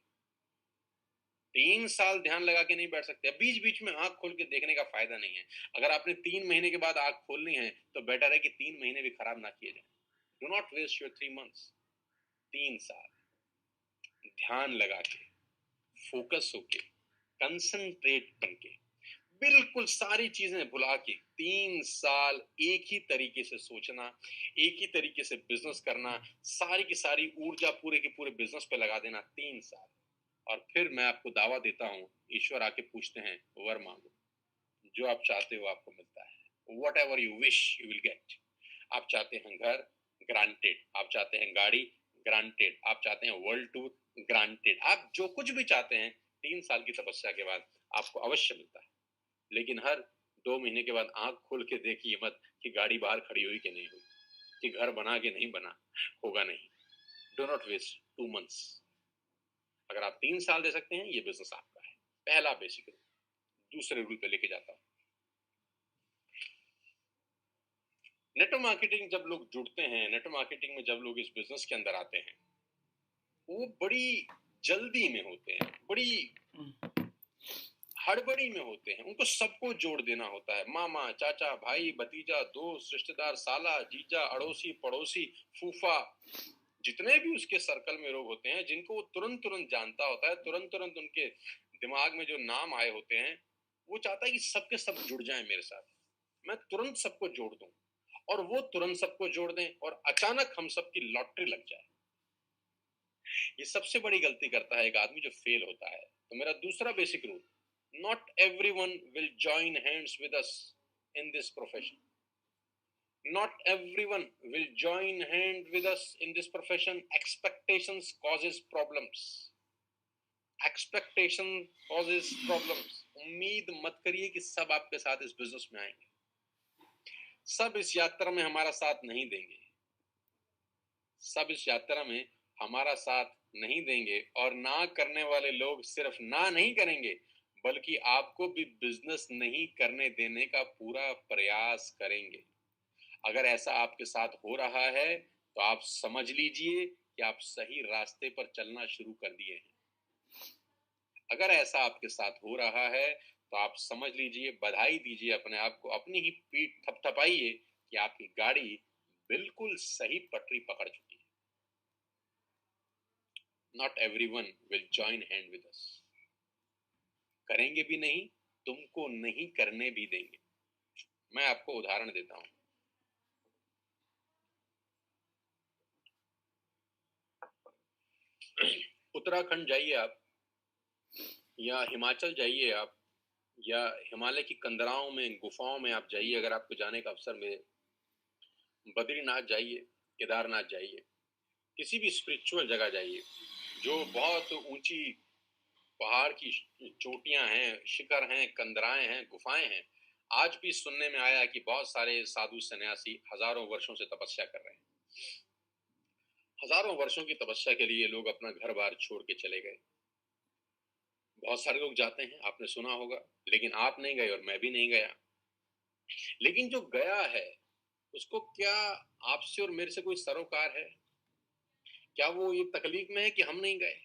3 साल ध्यान लगा के नहीं बैठ सकते। बीच बीच में आंख खोल के देखने का फायदा नहीं है। अगर आपने 3 महीने के बाद आंख खोलनी है तो बेटर है कि 3 महीने भी खराब ना किए जाए। Do not waste your 3 months. 3 साल ध्यान लगा के, फोकस होके, कंसंट्रेट करके, बिल्कुल सारी चीजें भुला के 3 साल एक ही तरीके से सोचना, एक ही तरीके से बिजनेस करना, सारी की सारी ऊर्जा पूरे के पूरे बिजनेस पे लगा देना 3 साल। और फिर मैं आपको दावा देता हूं, ईश्वर आके पूछते हैं वर मांगो, जो आप चाहते हो आपको मिलता है। What ever you wish you will get. आप चाहते हैं घर, ग्रांटेड। आप चाहते हैं गाड़ी, ग्रांटेड। आप चाहते हैं वर्ल्ड टूर, ग्रांटेड। आप जो कुछ भी चाहते हैं 3 साल की तपस्या के बाद आपको अवश्य मिलता है। लेकिन हर 2 महीने के बाद आंख खोल के देखिए मत कि गाड़ी बाहर खड़ी हुई कि नहीं हुई, कि घर बना के नहीं बना, होगा नहीं। Do not waste 2 months. अगर आप 3 साल दे सकते हैं, ये बिजनेस आपका है। पहला बेसिक रूल। दूसरे रूल पे लेके जाता हूं। नेटवर्क मार्केटिंग जब लोग जुड़ते हैं, नेटवर्क मार्केटिंग में जब लोग इस बिजनेस के अंदर आते हैं, वो बड़ी जल्दी में होते हैं, बड़ी हड़बड़ी में होते हैं। उनको सबको जोड़ देना होता है। मामा, चाचा, भाई, भतीजा, दोस्त, रिश्तेदार, साला, जीजा, अड़ोसी, पड़ोसी, फूफा, जितने भी उसके सर्कल में लोग होते हैं जिनको वो तुरंत तुरंत जानता होता है, तुरंत तुरंत उनके दिमाग में जो नाम आए होते हैं, वो चाहता है कि सबके सब जुड़ जाएं मेरे साथ, मैं तुरंत सबको जोड़ दूं, और वो तुरंत सबको जोड़ दें और अचानक हम सबकी लॉटरी लग जाए। ये सबसे बड़ी गलती करता है एक आदमी जो फेल होता है। तो मेरा दूसरा basic rule, not everyone will join hands with us in this profession. Not everyone will join hand with us in this profession. Expectations causes problems. Expectation causes problems. उम्मीद मत करिए कि सब आपके साथ इस बिजनेस में आएंगे। सब इस यात्रा में हमारा साथ नहीं देंगे। सब इस यात्रा में हमारा साथ नहीं देंगे, और ना करने वाले लोग सिर्फ ना नहीं करेंगे बल्कि आपको भी बिजनेस नहीं करने देने का पूरा प्रयास करेंगे। अगर ऐसा आपके साथ हो रहा है तो आप समझ लीजिए कि आप सही रास्ते पर चलना शुरू कर दिए हैं। अगर ऐसा आपके साथ हो रहा है तो आप समझ लीजिए, बधाई दीजिए अपने आप को, अपनी ही पीठ थपथपाइए कि आपकी गाड़ी बिल्कुल सही पटरी पकड़ चुकी है। Not everyone will join hand with us. करेंगे भी नहीं, तुमको नहीं करने भी देंगे। मैं आपको उदाहरण देता हूं। उत्तराखंड जाइए आप, या हिमाचल जाइए आप, या हिमालय की कंदराओं में, गुफाओं में आप जाइए, अगर आपको जाने का अवसर मिले। बद्रीनाथ जाइए, केदारनाथ जाइए, किसी भी स्पिरिचुअल जगह जाइए जो बहुत ऊंची पहाड़ की चोटियां हैं, शिखर हैं, कंदराएं हैं, गुफाएं हैं। आज भी सुनने में आया कि बहुत सारे साधु सन्यासी हजारों वर्षों से तपस्या कर रहे हैं। हजारों वर्षों की तपस्या के लिए लोग अपना घर बार छोड़ के चले गए। बहुत सारे लोग जाते हैं, आपने सुना होगा, लेकिन आप नहीं गए और मैं भी नहीं गया। लेकिन जो गया है उसको क्या आपसे और मेरे से कोई सरोकार है? क्या वो ये तकलीफ में है कि हम नहीं गए?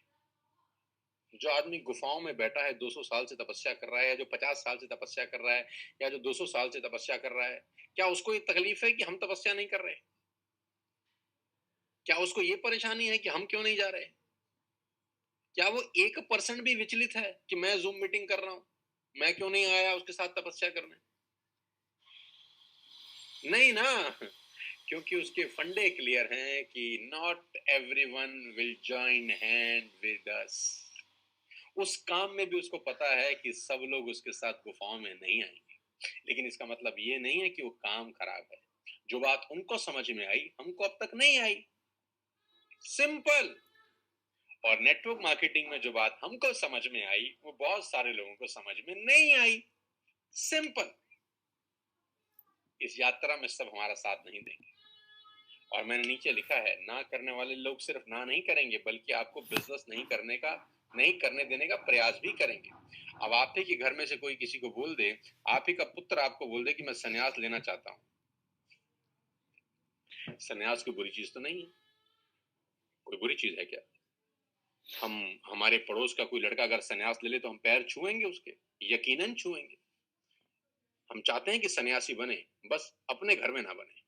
जो आदमी गुफाओं में बैठा है, 200 साल से तपस्या कर रहा है, या जो 50 साल से तपस्या कर रहा है, या जो 200 साल से तपस्या कर रहा है, क्या उसको ये तकलीफ है कि हम तपस्या नहीं कर रहे? क्या उसको ये परेशानी है कि हम क्यों नहीं जा रहे? क्या वो 1% भी विचलित है कि मैं जूम मीटिंग कर रहा हूं, मैं क्यों नहीं आया उसके साथ तपस्या करने? नहीं ना, क्योंकि उसके फंडे क्लियर हैं कि not everyone will join hand with us. उस काम में भी उसको पता है कि सब लोग उसके साथ गुफाओं में नहीं आएंगे, लेकिन इसका मतलब ये नहीं है कि वो काम खराब है। जो बात उनको समझ में आई, हमको अब तक नहीं आई। सिंपल। और नेटवर्क मार्केटिंग में जो बात हमको समझ में आई, वो बहुत सारे लोगों को समझ में नहीं आई। सिंपल। इस यात्रा में सब हमारा साथ नहीं देंगे। और मैंने नीचे लिखा है, ना करने वाले लोग सिर्फ ना नहीं करेंगे बल्कि आपको बिजनेस नहीं करने देने का प्रयास भी करेंगे। अब आप ही के घर में से कोई किसी को बोल दे, आप ही का पुत्र आपको बोल दे कि मैं संन्यास लेना चाहता हूं, सन्यास कोई बुरी चीज तो नहीं है। कोई बुरी चीज है क्या? हमारे पड़ोस का कोई लड़का अगर सन्यास ले ले तो हम पैर छुएंगे उसके? यकीनन छुएंगे। हम चाहते हैं कि सन्यासी बने, बस अपने घर में ना बने।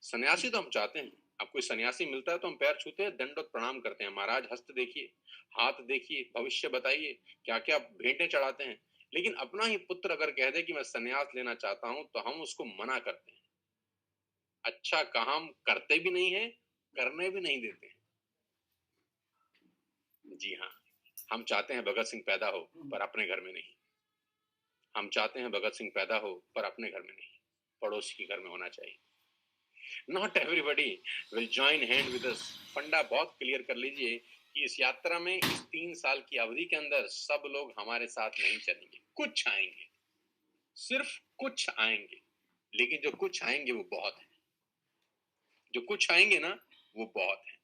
सन्यासी तो हम चाहते हैं। अब कोई सन्यासी मिलता है तो हम पैर छूते हैं, दंडवत प्रणाम करते हैं, महाराज हस्त देखिए, हाथ देखिए, भविष्य बताइए, क्या क्या भेंटें चढ़ाते हैं। लेकिन अपना ही पुत्र अगर कह दे कि मैं सन्यास लेना चाहता हूं तो हम उसको मना करते हैं। अच्छा काम करते भी नहीं है, करने भी नहीं देते हैं। जी हाँ, हम चाहते हैं भगत सिंह पैदा हो पर अपने घर में नहीं। हम चाहते हैं भगत सिंह पैदा हो पर अपने घर में नहीं, पड़ोसी के घर में होना चाहिए। Not everybody will join hand with us. फंडा बहुत क्लियर कर लीजिए कि इस यात्रा में, इस 3 साल की अवधि के अंदर सब लोग हमारे साथ नहीं चलेंगे। कुछ आएंगे, सिर्फ कुछ आएंगे, लेकिन जो कुछ आएंगे वो बहुत है। जो कुछ आएंगे ना वो बहुत है।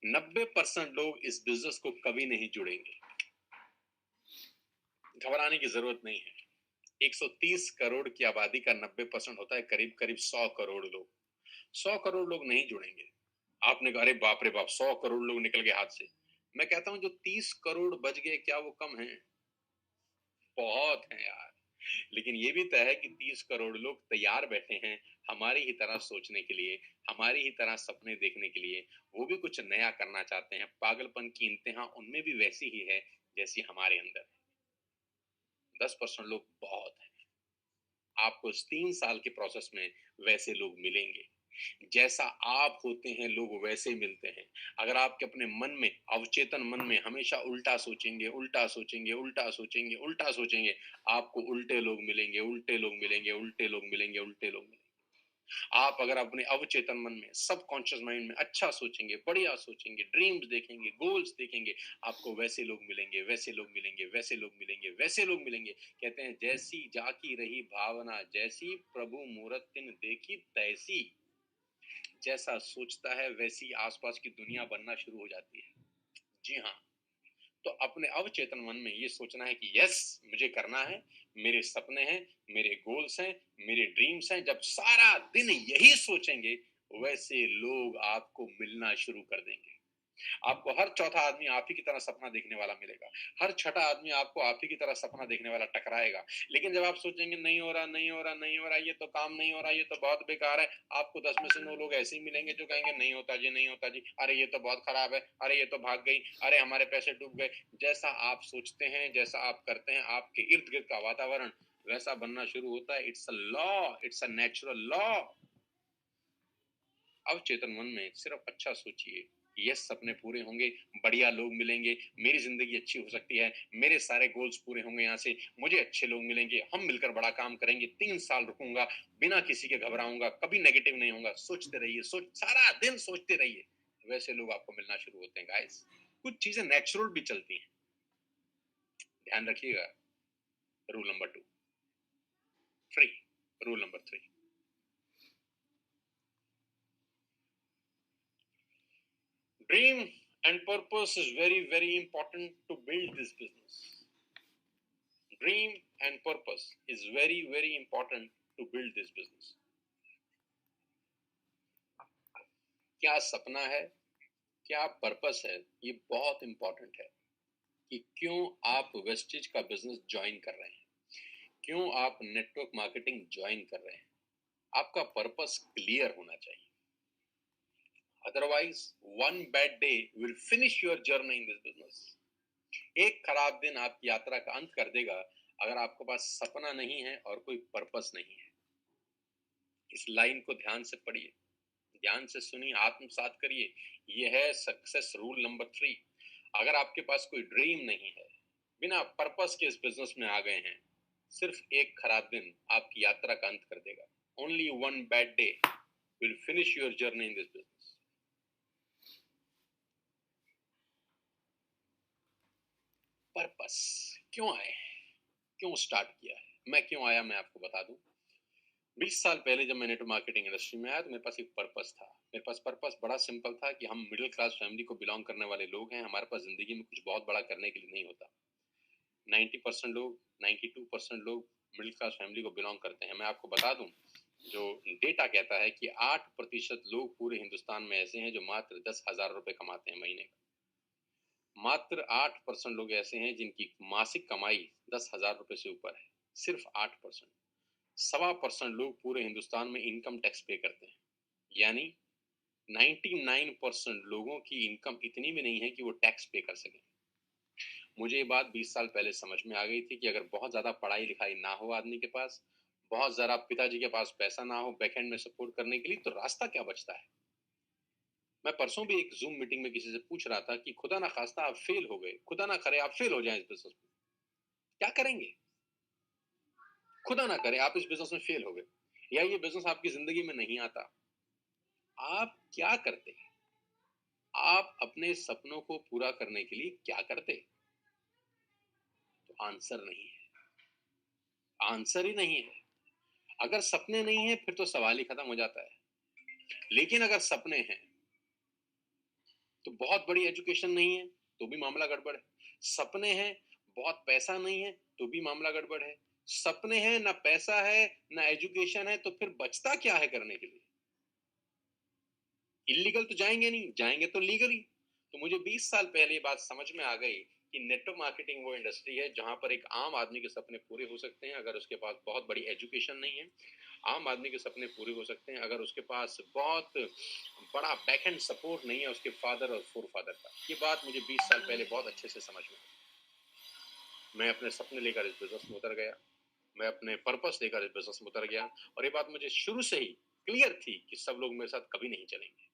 90% लोग इस बिजनेस को कभी नहीं जुड़ेंगे। घबराने की जरूरत नहीं है। 130 करोड़ की आबादी का 90% होता है करीब करीब 100 करोड़ लोग। 100 करोड़ लोग नहीं जुड़ेंगे। आपने कहा अरे बाप रे बाप 100 करोड़ लोग निकल गए हाथ से। मैं कहता हूं जो 30 करोड़ बच गए क्या वो कम है? बहुत है यार। लेकिन ये भी तय है कि 30 करोड़ लोग तैयार बैठे हैं हमारी ही तरह सोचने के लिए, हमारी ही तरह सपने देखने के लिए। वो भी कुछ नया करना चाहते हैं। पागलपन की इंतहा उनमें भी वैसी ही है जैसी हमारे अंदर है। 10% लोग बहुत है। आपको इस 3 साल के प्रोसेस में वैसे लोग मिलेंगे। जैसा आप होते हैं लोग वैसे मिलते हैं। अगर आपके अपने मन में, अवचेतन मन में हमेशा उल्टा सोचेंगे, उल्टा सोचेंगे, उल्टा सोचेंगे, उल्टा सोचेंगे, आपको उल्टे लोग मिलेंगे, उल्टे लोग मिलेंगे, उल्टे लोग मिलेंगे, उल्टे लोग मिलेंगे। आप अगर अपने अवचेतन मन में, सबकॉन्शियस माइंड में अच्छा सोचेंगे, बढ़िया सोचेंगे, ड्रीम्स देखेंगे, गोल्स देखेंगे, आपको वैसे लोग मिलेंगे, वैसे लोग मिलेंगे, वैसे लोग मिलेंगे, वैसे लोग मिलेंगे। कहते हैं जैसी जाकी रही भावना, जैसी प्रभु मूरत तिन देखी तैसी। जैसा सोचता है वैसी आसपास की दुनिया बनना शुरू हो जाती है। जी हाँ, तो अपने अवचेतन मन में ये सोचना है कि यस मुझे करना है, मेरे सपने हैं, मेरे गोल्स हैं, मेरे ड्रीम्स हैं। जब सारा दिन यही सोचेंगे वैसे लोग आपको मिलना शुरू कर देंगे। आपको हर चौथा आदमी आप ही की तरह सपना देखने वाला मिलेगा। हर छठा आदमी आपको आप ही की तरह सपना देखने वाला टकराएगा। लेकिन जब आप सोचेंगे नहीं हो रहा, नहीं हो रहा, नहीं हो रहा, ये तो काम नहीं हो रहा, ये तो बहुत बेकार है, आपको 10 में से 9 लोग ऐसे ही मिलेंगे जो कहेंगे नहीं होता जी, नहीं होता जी, अरे ये तो बहुत खराब है, अरे ये तो भाग गई, अरे हमारे पैसे डूब गए। जैसा आप सोचते हैं, जैसा आप करते हैं, आपके इर्द गिर्द का वातावरण वैसा बनना शुरू होता है। It's a law, it's a natural law. अवचेतन मन में सिर्फ अच्छा सोचिए, यस सपने पूरे होंगे, बढ़िया लोग मिलेंगे, मेरी जिंदगी अच्छी हो सकती है, मेरे सारे गोल्स पूरे होंगे, यहाँ से मुझे अच्छे लोग मिलेंगे, हम मिलकर बड़ा काम करेंगे, 3 साल रुकूंगा, बिना किसी के घबराऊंगा, कभी नेगेटिव नहीं होगा। सोचते रहिए, सारा दिन सोचते रहिए, वैसे लोग आपको मिलना शुरू होते हैं गाइस। कुछ चीजें नेचुरल भी चलती हैं, ध्यान रखिएगा। Rule number 2, free. Rule number 3, dream and purpose is very very important to build this business. Dream and purpose is very very important to build this business. क्या सपना है, क्या पर्पस है, ये बहुत इंपॉर्टेंट है कि क्यों आप वेस्टेज का बिजनेस ज्वाइन कर रहे हैं, क्यों आप नेटवर्क मार्केटिंग ज्वाइन कर रहे हैं। आपका पर्पस क्लियर होना चाहिए। Otherwise one bad day will finish your journey in this business. एक खराब दिन आपकी यात्रा का अंत कर देगा अगर आपके पास सपना नहीं है और कोई पर्पस नहीं है। इस लाइन को ध्यान से पढ़िए, ध्यान से सुनिए, आत्मसात करिए। यह है सक्सेस रूल नंबर 3। अगर आपके पास कोई ड्रीम नहीं है, बिना पर्पस के इस बिजनेस में आ गए हैं, सिर्फ एक खराब दिन आपकी यात्रा का अंत कर देगा। Only one bad day will finish your journey in this business. Purpose क्यों आए, क्यों स्टार्ट किया है, मैं क्यों आया, मैं आपको बता दूं। 20 साल पहले जब मैं नेटवर्क मार्केटिंग इंडस्ट्री में आया तो मेरे पास एक पर्पस था। मेरे पास पर्पस बड़ा सिंपल था कि हम मिडिल क्लास फैमिली को बिलोंग करने वाले लोग हैं, हमारे पास जिंदगी में कुछ बहुत बड़ा करने के लिए नहीं होता। 90% लोग, 92% लोग मिडिल क्लास फैमिली को बिलोंग करते हैं। मैं आपको बता दूं जो डेटा कहता है कि 8% लोग पूरे हिंदुस्तान में ऐसे हैं जो मात्र 10,000 रुपए कमाते हैं महीने का। मात्र 8% लोग ऐसे हैं जिनकी मासिक कमाई 10,000 रुपए से ऊपर है। सिर्फ 8%। 1.25% लोग पूरे हिंदुस्तान में इनकम टैक्स पे करते हैं। यानी 99% लोगों की इनकम इतनी भी नहीं है कि वो टैक्स पे कर सकें। मुझे ये बात 20 साल पहले समझ में आ गई थी कि अगर बहुत ज्यादा पढ़ाई लिखाई ना हो आदमी के पास, बहुत ज्यादा पिताजी के पास पैसा ना हो बैकएंड में सपोर्ट करने के लिए, तो रास्ता क्या बचता है। मैं परसों भी एक जूम मीटिंग में किसी से पूछ रहा था कि खुदा ना खास्ता आप फेल हो गए, खुदा ना करे आप फेल हो जाएं इस बिजनेस में, क्या करेंगे। खुदा ना करे आप इस बिजनेस में फेल हो गए या ये बिजनेस आपकी जिंदगी में नहीं आता, आप क्या करते। आप अपने सपनों को पूरा करने के लिए क्या करते। तो आंसर नहीं है, आंसर ही नहीं है। अगर सपने नहीं है फिर तो सवाल ही खत्म हो जाता है। लेकिन अगर सपने हैं तो बहुत बड़ी एजुकेशन नहीं है तो भी मामला गड़बड़ है। सपने हैं, बहुत पैसा नहीं है तो भी मामला गड़बड़ है। सपने हैं, ना पैसा है ना एजुकेशन है, तो फिर बचता क्या है करने के लिए। इलीगल तो जाएंगे नहीं, जाएंगे तो लीगली। तो मुझे 20 साल पहले ये बात समझ में आ गई कि नेटवर्क मार्केटिंग वो इंडस्ट्री है जहां पर एक आम आदमी के सपने पूरे हो सकते हैं अगर उसके पास बहुत बड़ी एजुकेशन नहीं है। आम आदमी के सपने पूरे हो सकते हैं अगर उसके पास बहुत बड़ा बैकएंड सपोर्ट नहीं है उसके फादर और फोर फादर का। ये बात मुझे 20 साल पहले बहुत अच्छे से समझ में आई। मैं अपने सपने लेकर इस बिजनेस में उतर गया, मैं अपने पर्पस लेकर इस बिजनेस में उतर गया, और ये बात मुझे शुरू से ही क्लियर थी कि सब लोग मेरे साथ कभी नहीं चलेंगे।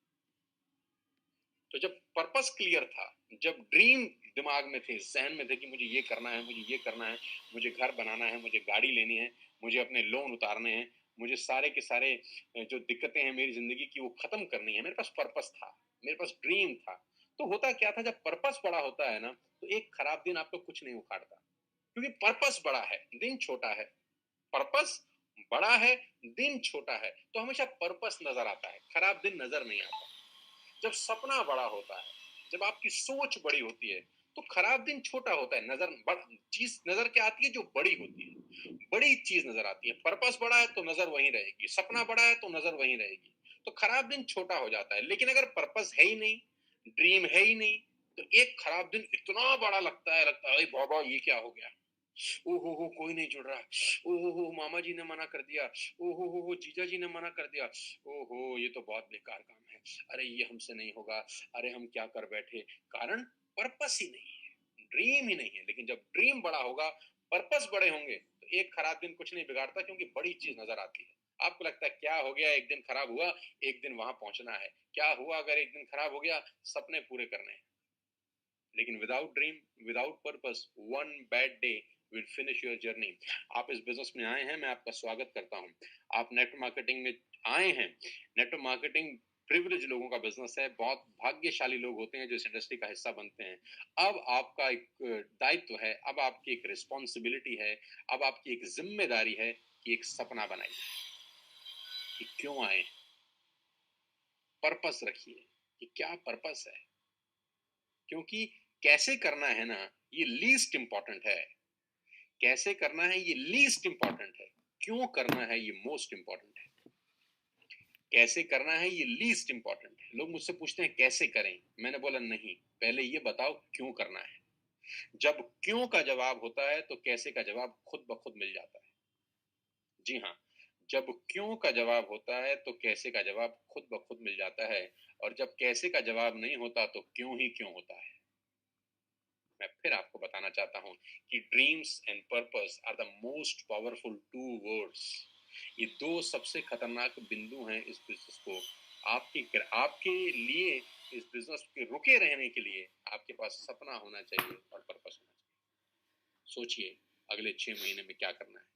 तो जब पर्पस क्लियर था, जब ड्रीम दिमाग में थे, जहन में थे कि मुझे ये करना है, मुझे ये करना है, मुझे घर बनाना है, मुझे गाड़ी लेनी है, मुझे अपने लोन उतारने हैं, मुझे सारे के सारे जो दिक्कतें हैं मेरी जिंदगी की वो खत्म करनी है, मेरे पास पर्पस था, मेरे पास ड्रीम था। तो होता क्या था, जब पर्पस बड़ा होता है ना तो एक खराब दिन आपको कुछ नहीं उखाड़ता, क्योंकि पर्पस बड़ा है, दिन छोटा है। पर्पस बड़ा है, दिन छोटा है, तो हमेशा पर्पस नजर आता है, खराब दिन नजर नहीं आता। जब सपना बड़ा होता है, जब आपकी सोच बड़ी होती है, तो खराब दिन छोटा होता है। चीज नजर क्या आती है, जो बड़ी होती है, बड़ी चीज नजर आती है। पर्पस बड़ा है तो नजर वहीं रहेगी, सपना बड़ा है तो नजर वहीं रहेगी, तो खराब दिन छोटा हो जाता है। लेकिन अगर पर्पस है ही नहीं, ड्रीम है ही नहीं, तो एक खराब दिन इतना बड़ा लगता है, अरे बाबा ये क्या हो गया, ओहो हो कोई नहीं जुड़ रहा, ओहो हो मामा जी ने मना कर दिया, ओहो हो जीजा जी ने मना कर दिया, ओहो ये तो बहुत बेकार काम है, अरे ये हमसे नहीं होगा, अरे हम क्या कर बैठे। कारण पर्पस ही नहीं है, ड्रीम ही नहीं है। लेकिन जब ड्रीम बड़ा होगा, पर्पस बड़े होंगे, तो एक खराब दिन कुछ नहीं बिगाड़ता, क्योंकि बड़ी चीज नजर आती है। आपको लगता है क्या हो गया, एक दिन खराब हुआ, एक दिन वहां पहुंचना है, क्या हुआ अगर एक दिन खराब हो गया, सपने पूरे करने हैं। लेकिन without dream, without purpose, one bad day will finish your journey. आप इस बिजनेस में आए हैं, मैं आपका स्वागत करता हूं। आप नेटवर्क मार्केटिंग में आए हैं। नेटवर्क मार्केटिंग प्रिविलेज लोगों का बिजनेस है, बहुत भाग्यशाली लोग होते हैं जो इस इंडस्ट्री का हिस्सा बनते हैं। अब आपका एक दायित्व है, अब आपकी एक रिस्पॉन्सिबिलिटी है, अब आपकी एक जिम्मेदारी है कि एक सपना बनाइए कि क्यों आए, पर्पस रखिए कि क्या पर्पस है। क्योंकि कैसे करना है ना, ये लीस्ट इंपॉर्टेंट है। कैसे करना है ये लीस्ट इंपॉर्टेंट है, क्यों करना है ये मोस्ट इंपॉर्टेंट है। कैसे करना है ये लीस्ट इंपॉर्टेंट है। लोग मुझसे पूछते हैं कैसे करें, मैंने बोला नहीं, पहले ये बताओ क्यों करना है। जब क्यों का जवाब होता है तो कैसे का जवाब खुद ब खुद मिल जाता है। जी हाँ, जब क्यों का जवाब होता है तो कैसे का जवाब खुद ब खुद मिल जाता है, और जब कैसे का जवाब नहीं होता तो क्यों ही क्यों होता है। मैं फिर आपको बताना चाहता हूं कि dreams and purpose are the most powerful two words. ये दो सबसे खतरनाक बिंदु हैं इस बिजनेस को आपके लिए, इस बिजनेस के रुके रहने के लिए आपके पास सपना होना चाहिए और पर्पस होना चाहिए। सोचिए अगले 6 महीने में क्या करना है,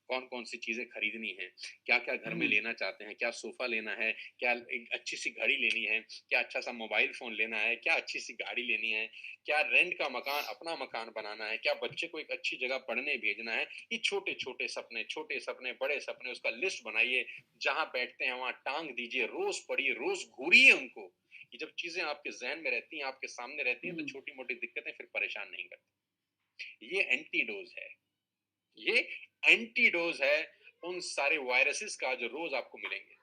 कौन कौन सी चीजें खरीदनी है, क्या क्या घर में लेना चाहते हैं, क्या सोफा लेना है, क्या एक अच्छी सी घड़ी लेनी है, क्या अच्छा सा मोबाइल फोन लेना है, क्या अच्छी सी गाड़ी लेनी है, क्या रेंट का मकान, अपना मकान बनाना है, क्या बच्चे को एक अच्छी जगह पढ़ने भेजना है। ये छोटे छोटे सपने, छोटे सपने, बड़े सपने, उसका लिस्ट बनाइए। जहां बैठते हैं वहां टांग दीजिए, रोज पढ़िए, रोज घूरिए उनको। कि जब चीजें आपके जहन में रहती हैं, आपके सामने रहती हैं, तो छोटी मोटी दिक्कतें फिर परेशान नहीं करती। ये एंटीडोज है, ये एंटीडोज है उन सारे वायरसेस का जो रोज आपको मिलेंगे,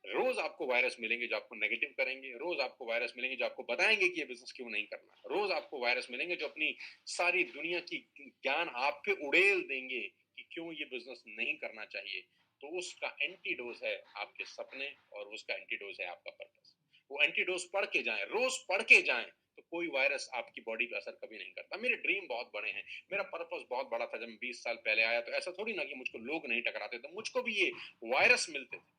रोज आपको वायरस मिलेंगे जो आपको नेगेटिव करेंगे, रोज आपको वायरस मिलेंगे जो आपको बताएंगे कि ये बिजनेस क्यों नहीं करना, रोज आपको वायरस मिलेंगे जो अपनी सारी दुनिया की ज्ञान आप पे उड़ेल देंगे कि क्यों ये बिजनेस नहीं करना चाहिए। तो उसका एंटीडोज है आपके सपने और उसका एंटीडोज है आपका पर्पस। वो एंटीडोज पढ़ के जाएं, रोज पढ़ के जाएं, तो कोई वायरस आपकी बॉडी पे असर कभी नहीं करता। मेरे ड्रीम बहुत बड़े हैं, मेरा पर्पस बहुत बड़ा था। जब मैं 20 साल पहले आया तो ऐसा थोड़ी ना कि मुझको लोग नहीं टकराते थे, मुझको भी ये वायरस मिलते थे,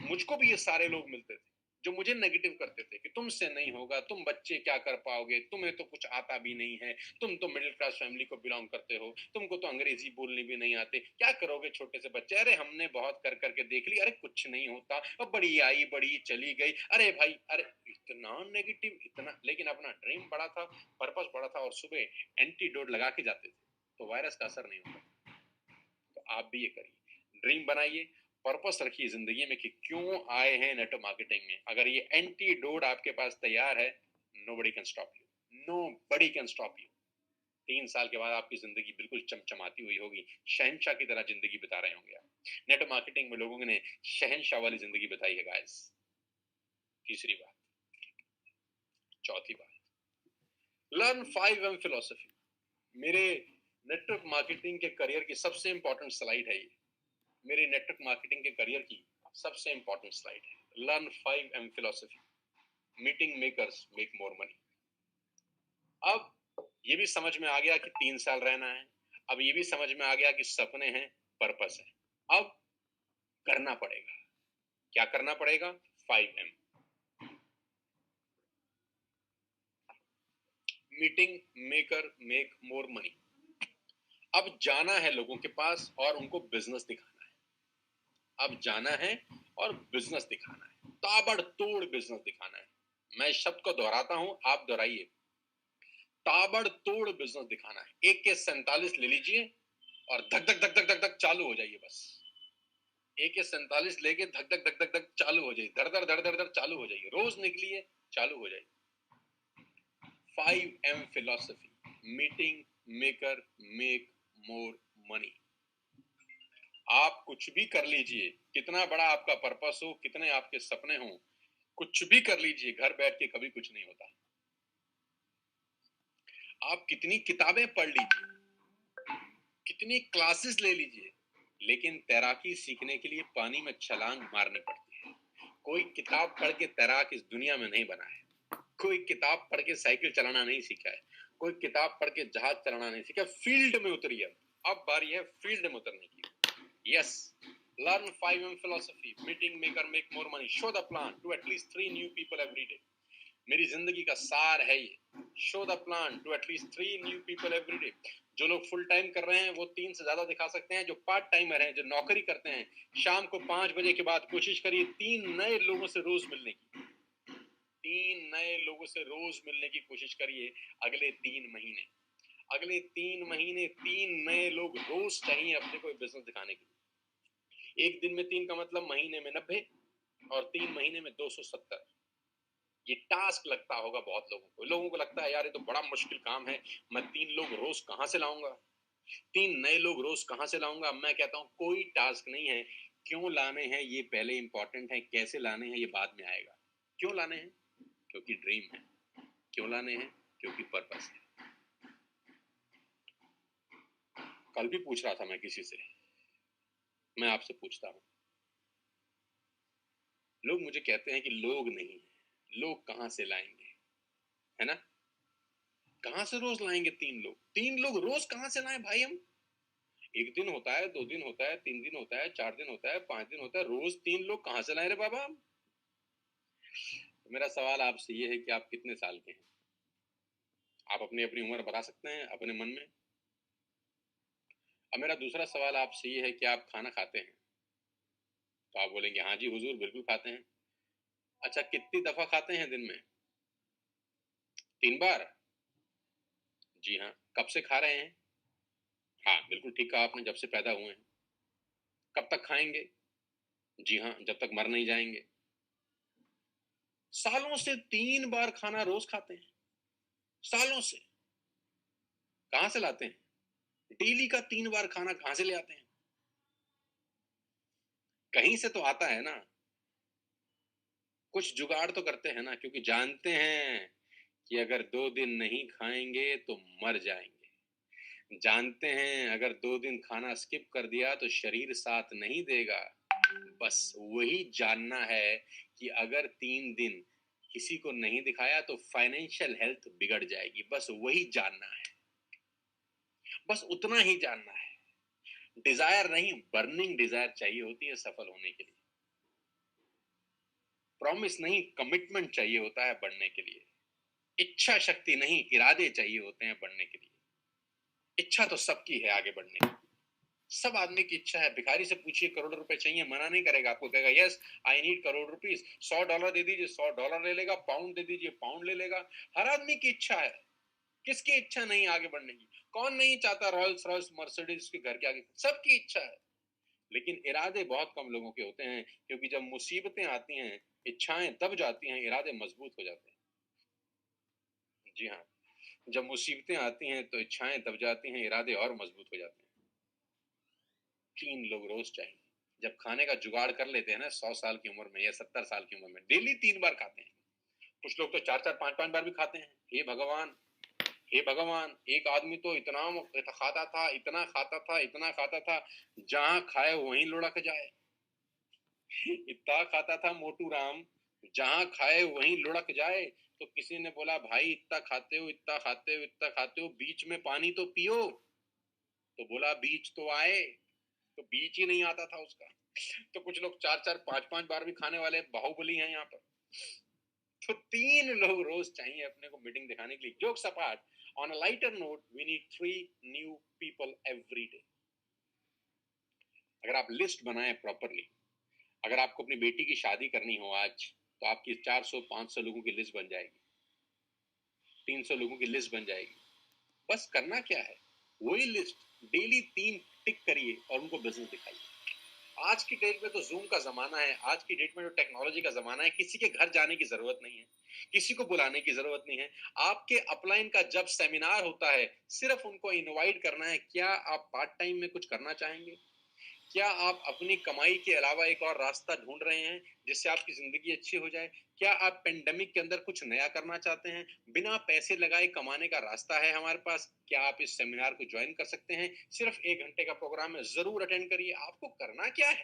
मुझको भी ये सारे लोग मिलते थे जो मुझे नेगेटिव करते थे कि तुमसे नहीं होगा, तुम बच्चे क्या कर पाओगे, तुम्हें तो कुछ आता भी नहीं है, तुम तो मिडिल क्लास फैमिली को बिलोंग करते हो, तुमको तो अंग्रेजी बोलनी भी नहीं आती, क्या करोगे छोटे से बच्चे, अरे हमने बहुत कर करके देख ली, अरे कुछ नहीं होता, अब बड़ी आई बड़ी चली गई, अरे भाई अरे इतना नेगेटिव इतना। लेकिन अपना ड्रीम बड़ा था, पर्पस बड़ा था और सुबह एंटीडोट लगा के जाते थे तो वायरस का असर नहीं होता। तो आप भी ये करिए, ड्रीम बनाइए, पर्पस रखिए जिंदगी में कि क्यों आए हैं नेटवर्क मार्केटिंग में। अगर ये एंटीडोट आपके पास तैयार है, nobody can stop you, nobody can stop you. 3 साल के बाद आपकी जिंदगी बिल्कुल चमचमाती हुई होगी, शहनशाह की तरह जिंदगी बिता रहे होंगे आप। नेटवर्क मार्केटिंग में लोगों ने शहनशाह वाली जिंदगी बिताई है गाइस। तीसरी बात, चौथी बात, लर्न 5M फिलोसफी। मेरे नेटवर्क मार्केटिंग के करियर की सबसे इंपॉर्टेंट स्लाइड है ये, मेरे नेटवर्क मार्केटिंग के करियर की सबसे इंपॉर्टेंट स्लाइड है, learn 5M philosophy, meeting makers make more money. अब ये भी समझ में आ गया कि 3 साल रहना है, अब ये भी समझ में आ गया कि सपने हैं, पर्पस है, अब करना पड़ेगा। क्या करना पड़ेगा? 5M, meeting maker make more money. अब जाना है लोगों के पास और उनको बिजनेस दिखाना है, अब जाना है और बिजनेस दिखाना है, ताबड़तोड़ बिजनेस दिखाना है। मैं शब्द को दोहराता हूं, आप दोहराइए, ताबड़तोड़ बिजनेस दिखाना है। 1 के 47 ले लीजिए और धक धक धक धक धक धक चालू हो जाइए। बस 1 के 47 लेके धक धक धक धक धक चालू हो जाइए, धड़ धड़ धड़ धड़ धड़ चालू हो जाइए, रोज निकलिए, चालू हो जाइए। 5M philosophy, meeting maker make more money. आप कुछ भी कर लीजिए, कितना बड़ा आपका पर्पस हो, कितने आपके सपने हो, कुछ भी कर लीजिए, घर बैठ के कभी कुछ नहीं होता। आप कितनी किताबें पढ़ लीजिए, कितनी क्लासेस ले लीजिए, लेकिन तैराकी सीखने के लिए पानी में छलांग मारनी पड़ती है। कोई किताब पढ़ के तैराक इस दुनिया में नहीं बना है, कोई किताब पढ़ के साइकिल चलाना नहीं सीखा है, कोई किताब पढ़ के जहाज चलाना नहीं सीखा। फील्ड में उतरिए, अब बारी है फील्ड में उतरने की। Yes, learn 5M philosophy, meeting maker make more money, show the plan to at least 3 new people every day। मेरी जिंदगी का सार है ये, show the plan to at least 3 new people every day. जो लोग फुल टाइम कर रहे हैं वो 3 से ज्यादा दिखा सकते हैं, जो पार्ट टाइमर हैं, जो नौकरी करते हैं, शाम को 5 बजे के बाद कोशिश करिए 3 नए लोगों से रोज मिलने की, 3 नए लोगों से रोज मिलने की कोशिश करिए। अगले 3 महीने, अगले 3 महीने 3 नए लोग रोज चाहिए अपने को बिजनेस दिखाने के लिए। एक दिन में 3 का मतलब महीने में 90 और 3 महीने में 270। ये टास्क लगता होगा बहुत लोगों को लगता है यार ये तो बड़ा मुश्किल काम है, मैं 3 लोग रोज कहां से लाऊंगा, 3 नए लोग रोज कहां से लाऊंगा। मैं कहता हूं कोई टास्क नहीं है, क्यों लाने हैं ये पहले इंपॉर्टेंट है, कैसे लाने हैं ये बाद में आएगा। क्यों लाने हैं? क्योंकि ड्रीम है। क्यों लाने हैं? क्योंकि पर्पस है। कल भी पूछ रहा था मैं किसी से, मैं आपसे पूछता हूं, लोग मुझे कहते हैं कि लोग नहीं है, लोग कहां से लाएंगे, है ना, कहां से रोज लाएंगे 3 लोग, 3 लोग रोज कहां से लाएं भाई हम? एक दिन होता है, 2 दिन होता है, 3 दिन होता है, 4 दिन होता है, 5 दिन होता है, रोज 3 लोग कहां से लाए रे बाबा हम? तो मेरा सवाल आपसे ये है कि आप कितने साल के हैं? आप अपनी अपनी उम्र बता सकते हैं अपने मन में? अब मेरा दूसरा सवाल आपसे ये है कि आप खाना खाते हैं? तो आप बोलेंगे हाँ जी हुजूर बिल्कुल खाते हैं। अच्छा, कितनी दफा खाते हैं दिन में? 3 बार? जी हाँ। कब से खा रहे हैं? हाँ बिल्कुल ठीक कहा आपने, जब से पैदा हुए हैं। कब तक खाएंगे? जी हाँ, जब तक मर नहीं जाएंगे। सालों से 3 बार खाना रोज खाते हैं, सालों से। कहां से लाते हैं? डेली का 3 बार खाना कहां से ले आते हैं? कहीं से तो आता है ना, कुछ जुगाड़ तो करते हैं ना, क्योंकि जानते हैं कि अगर 2 दिन नहीं खाएंगे तो मर जाएंगे। जानते हैं अगर 2 दिन खाना स्किप कर दिया तो शरीर साथ नहीं देगा। बस वही जानना है कि अगर 3 दिन किसी को नहीं दिखाया तो फाइनेंशियल हेल्थ बिगड़ जाएगी। बस वही जानना है, बस उतना ही जानना है। डिजायर नहीं, बर्निंग डिजायर चाहिए होती है सफल होने के लिए। प्रॉमिस नहीं, कमिटमेंट चाहिए होता है बढ़ने के लिए। इच्छा शक्ति नहीं, इरादे चाहिए होते हैं बढ़ने के लिए। इच्छा तो सबकी है आगे बढ़ने की, सब आदमी की इच्छा है। भिखारी से पूछिए करोड़ रुपए चाहिए, मना नहीं करेगा, आपको कहेगा yes I need crore rupees. $100 दे दीजिए, $100 ले लेगा। पाउंड दे दीजिए, पाउंड ले लेगा। हर आदमी की इच्छा है। किसकी इच्छा नहीं आगे बढ़ने की? कौन नहीं चाहता रॉयल्स रॉयल्स मर्सिडीज के घर के आगे? सबकी इच्छा है, लेकिन इरादे बहुत कम लोगों के होते हैं, क्योंकि जब मुसीबतें आती हैं इच्छाएं दब जाती हैं, इरादे मजबूत हो जाते हैं। जी हाँ, जब मुसीबतें आती हैं तो इच्छाएं दब जाती हैं, इरादे और मजबूत हो जाते हैं। 3 लोग रोज चाहिए। जब खाने का जुगाड़ कर लेते हैं ना 100 साल की उम्र में या 70 साल की उम्र में, डेली 3 बार खाते हैं। कुछ लोग तो 4-4 5-5 बार भी खाते हैं। हे भगवान, हे भगवान, एक आदमी तो इतना खाता था, इतना खाता था, इतना खाता था, जहां खाए वहीं लुढ़क जाए। इतना खाता था मोटू राम, जहां खाए वहीं लुढ़क जाए। तो किसी ने बोला भाई इतना खाते हो, इतना खाते हो, इतना खाते हो, बीच में पानी तो पियो। तो बोला बीच तो आए, तो बीच ही नहीं आता था उसका। तो कुछ लोग 4-4 5-5 बार भी खाने वाले बाहुबली हैं यहाँ पर। तो 3 लोग रोज चाहिए अपने को मीटिंग दिखाने के लिए। Jokes apart, on a lighter note, we need 3 new people every day. अगर आप लिस्ट बनाए प्रॉपरली, अगर आपको अपनी बेटी की शादी करनी हो आज, तो आपकी 400-500 लोगों की लिस्ट बन जाएगी, 300 लोगों की लिस्ट बन जाएगी। बस करना क्या है, वही लिस्ट डेली 3 टिक करिए और उनको बिजनेस दिखाइए। आज की डेट में तो जूम का जमाना है, आज की डेट में जो टेक्नोलॉजी का जमाना है, किसी के घर जाने की जरूरत नहीं है, किसी को बुलाने की जरूरत नहीं है। आपके अपलाइन का जब सेमिनार होता है, सिर्फ उनको इनवाइट करना है। क्या आप पार्ट टाइम में कुछ करना चाहेंगे? क्या आप अपनी कमाई के अलावा एक और रास्ता ढूंढ रहे हैं जिससे आपकी जिंदगी अच्छी हो जाए? क्या आप पेंडेमिक के अंदर कुछ नया करना चाहते हैं? बिना पैसे लगाए कमाने का रास्ता है हमारे पास। क्या आप इस सेमिनार को ज्वाइन कर सकते हैं? सिर्फ 1 घंटे का प्रोग्राम है, जरूर अटेंड करिए। आपको करना क्या है?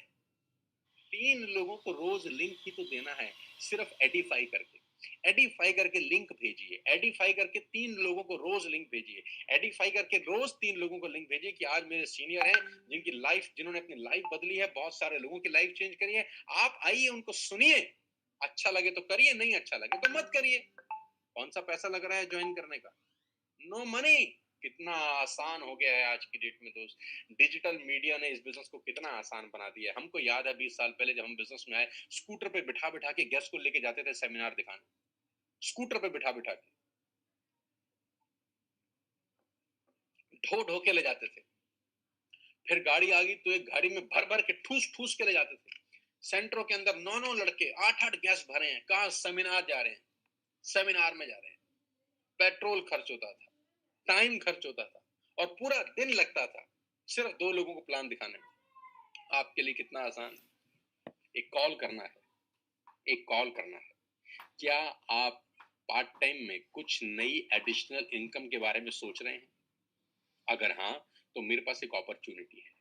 3 लोगों को रोज लिंक ही तो देना है, सिर्फ एडिफाई करके। एडिफाई करके लिंक भेजिए, एडिफाई करके 3 लोगों को रोज लिंक भेजिए, एडिफाई करके रोज 3 लोगों को लिंक भेजिए कि आज मेरे सीनियर हैं जिनकी लाइफ, जिन्होंने अपनी लाइफ बदली है, बहुत सारे लोगों की लाइफ चेंज करी है। आप आइए, उनको सुनिए, अच्छा लगे तो करिए, नहीं अच्छा लगे तो मत करिए। कौन सा पैसा लग रहा है ज्वाइन करने का? No money. कितना आसान हो गया है आज की डेट में दोस्त। डिजिटल मीडिया ने इस बिजनेस को कितना आसान बना दिया है। हमको याद है 20 साल पहले जब हम बिजनेस में आए, स्कूटर पे बिठा बिठा के गेस्ट को लेके जाते थे सेमिनार दिखाने, स्कूटर पे बिठा बिठा के ढो ढो के ले जाते थे। फिर गाड़ी आ गई तो एक गाड़ी में भर भर के ठूस ठूस के ले जाते थे। सेंटरों के अंदर 9-9 लड़के 8-8 गैस भरे हैं, कहा सेमिनार जा रहे हैं, सेमिनार में जा रहे हैं। पेट्रोल खर्च होता था, टाइम खर्च होता था, और पूरा दिन लगता था सिर्फ 2 लोगों को प्लान दिखाने में। आपके लिए कितना आसान, एक कॉल करना है, एक कॉल करना है। क्या आप पार्ट टाइम में कुछ नई एडिशनल इनकम के बारे में सोच रहे हैं? अगर हाँ, तो मेरे पास एक अपॉर्चुनिटी है,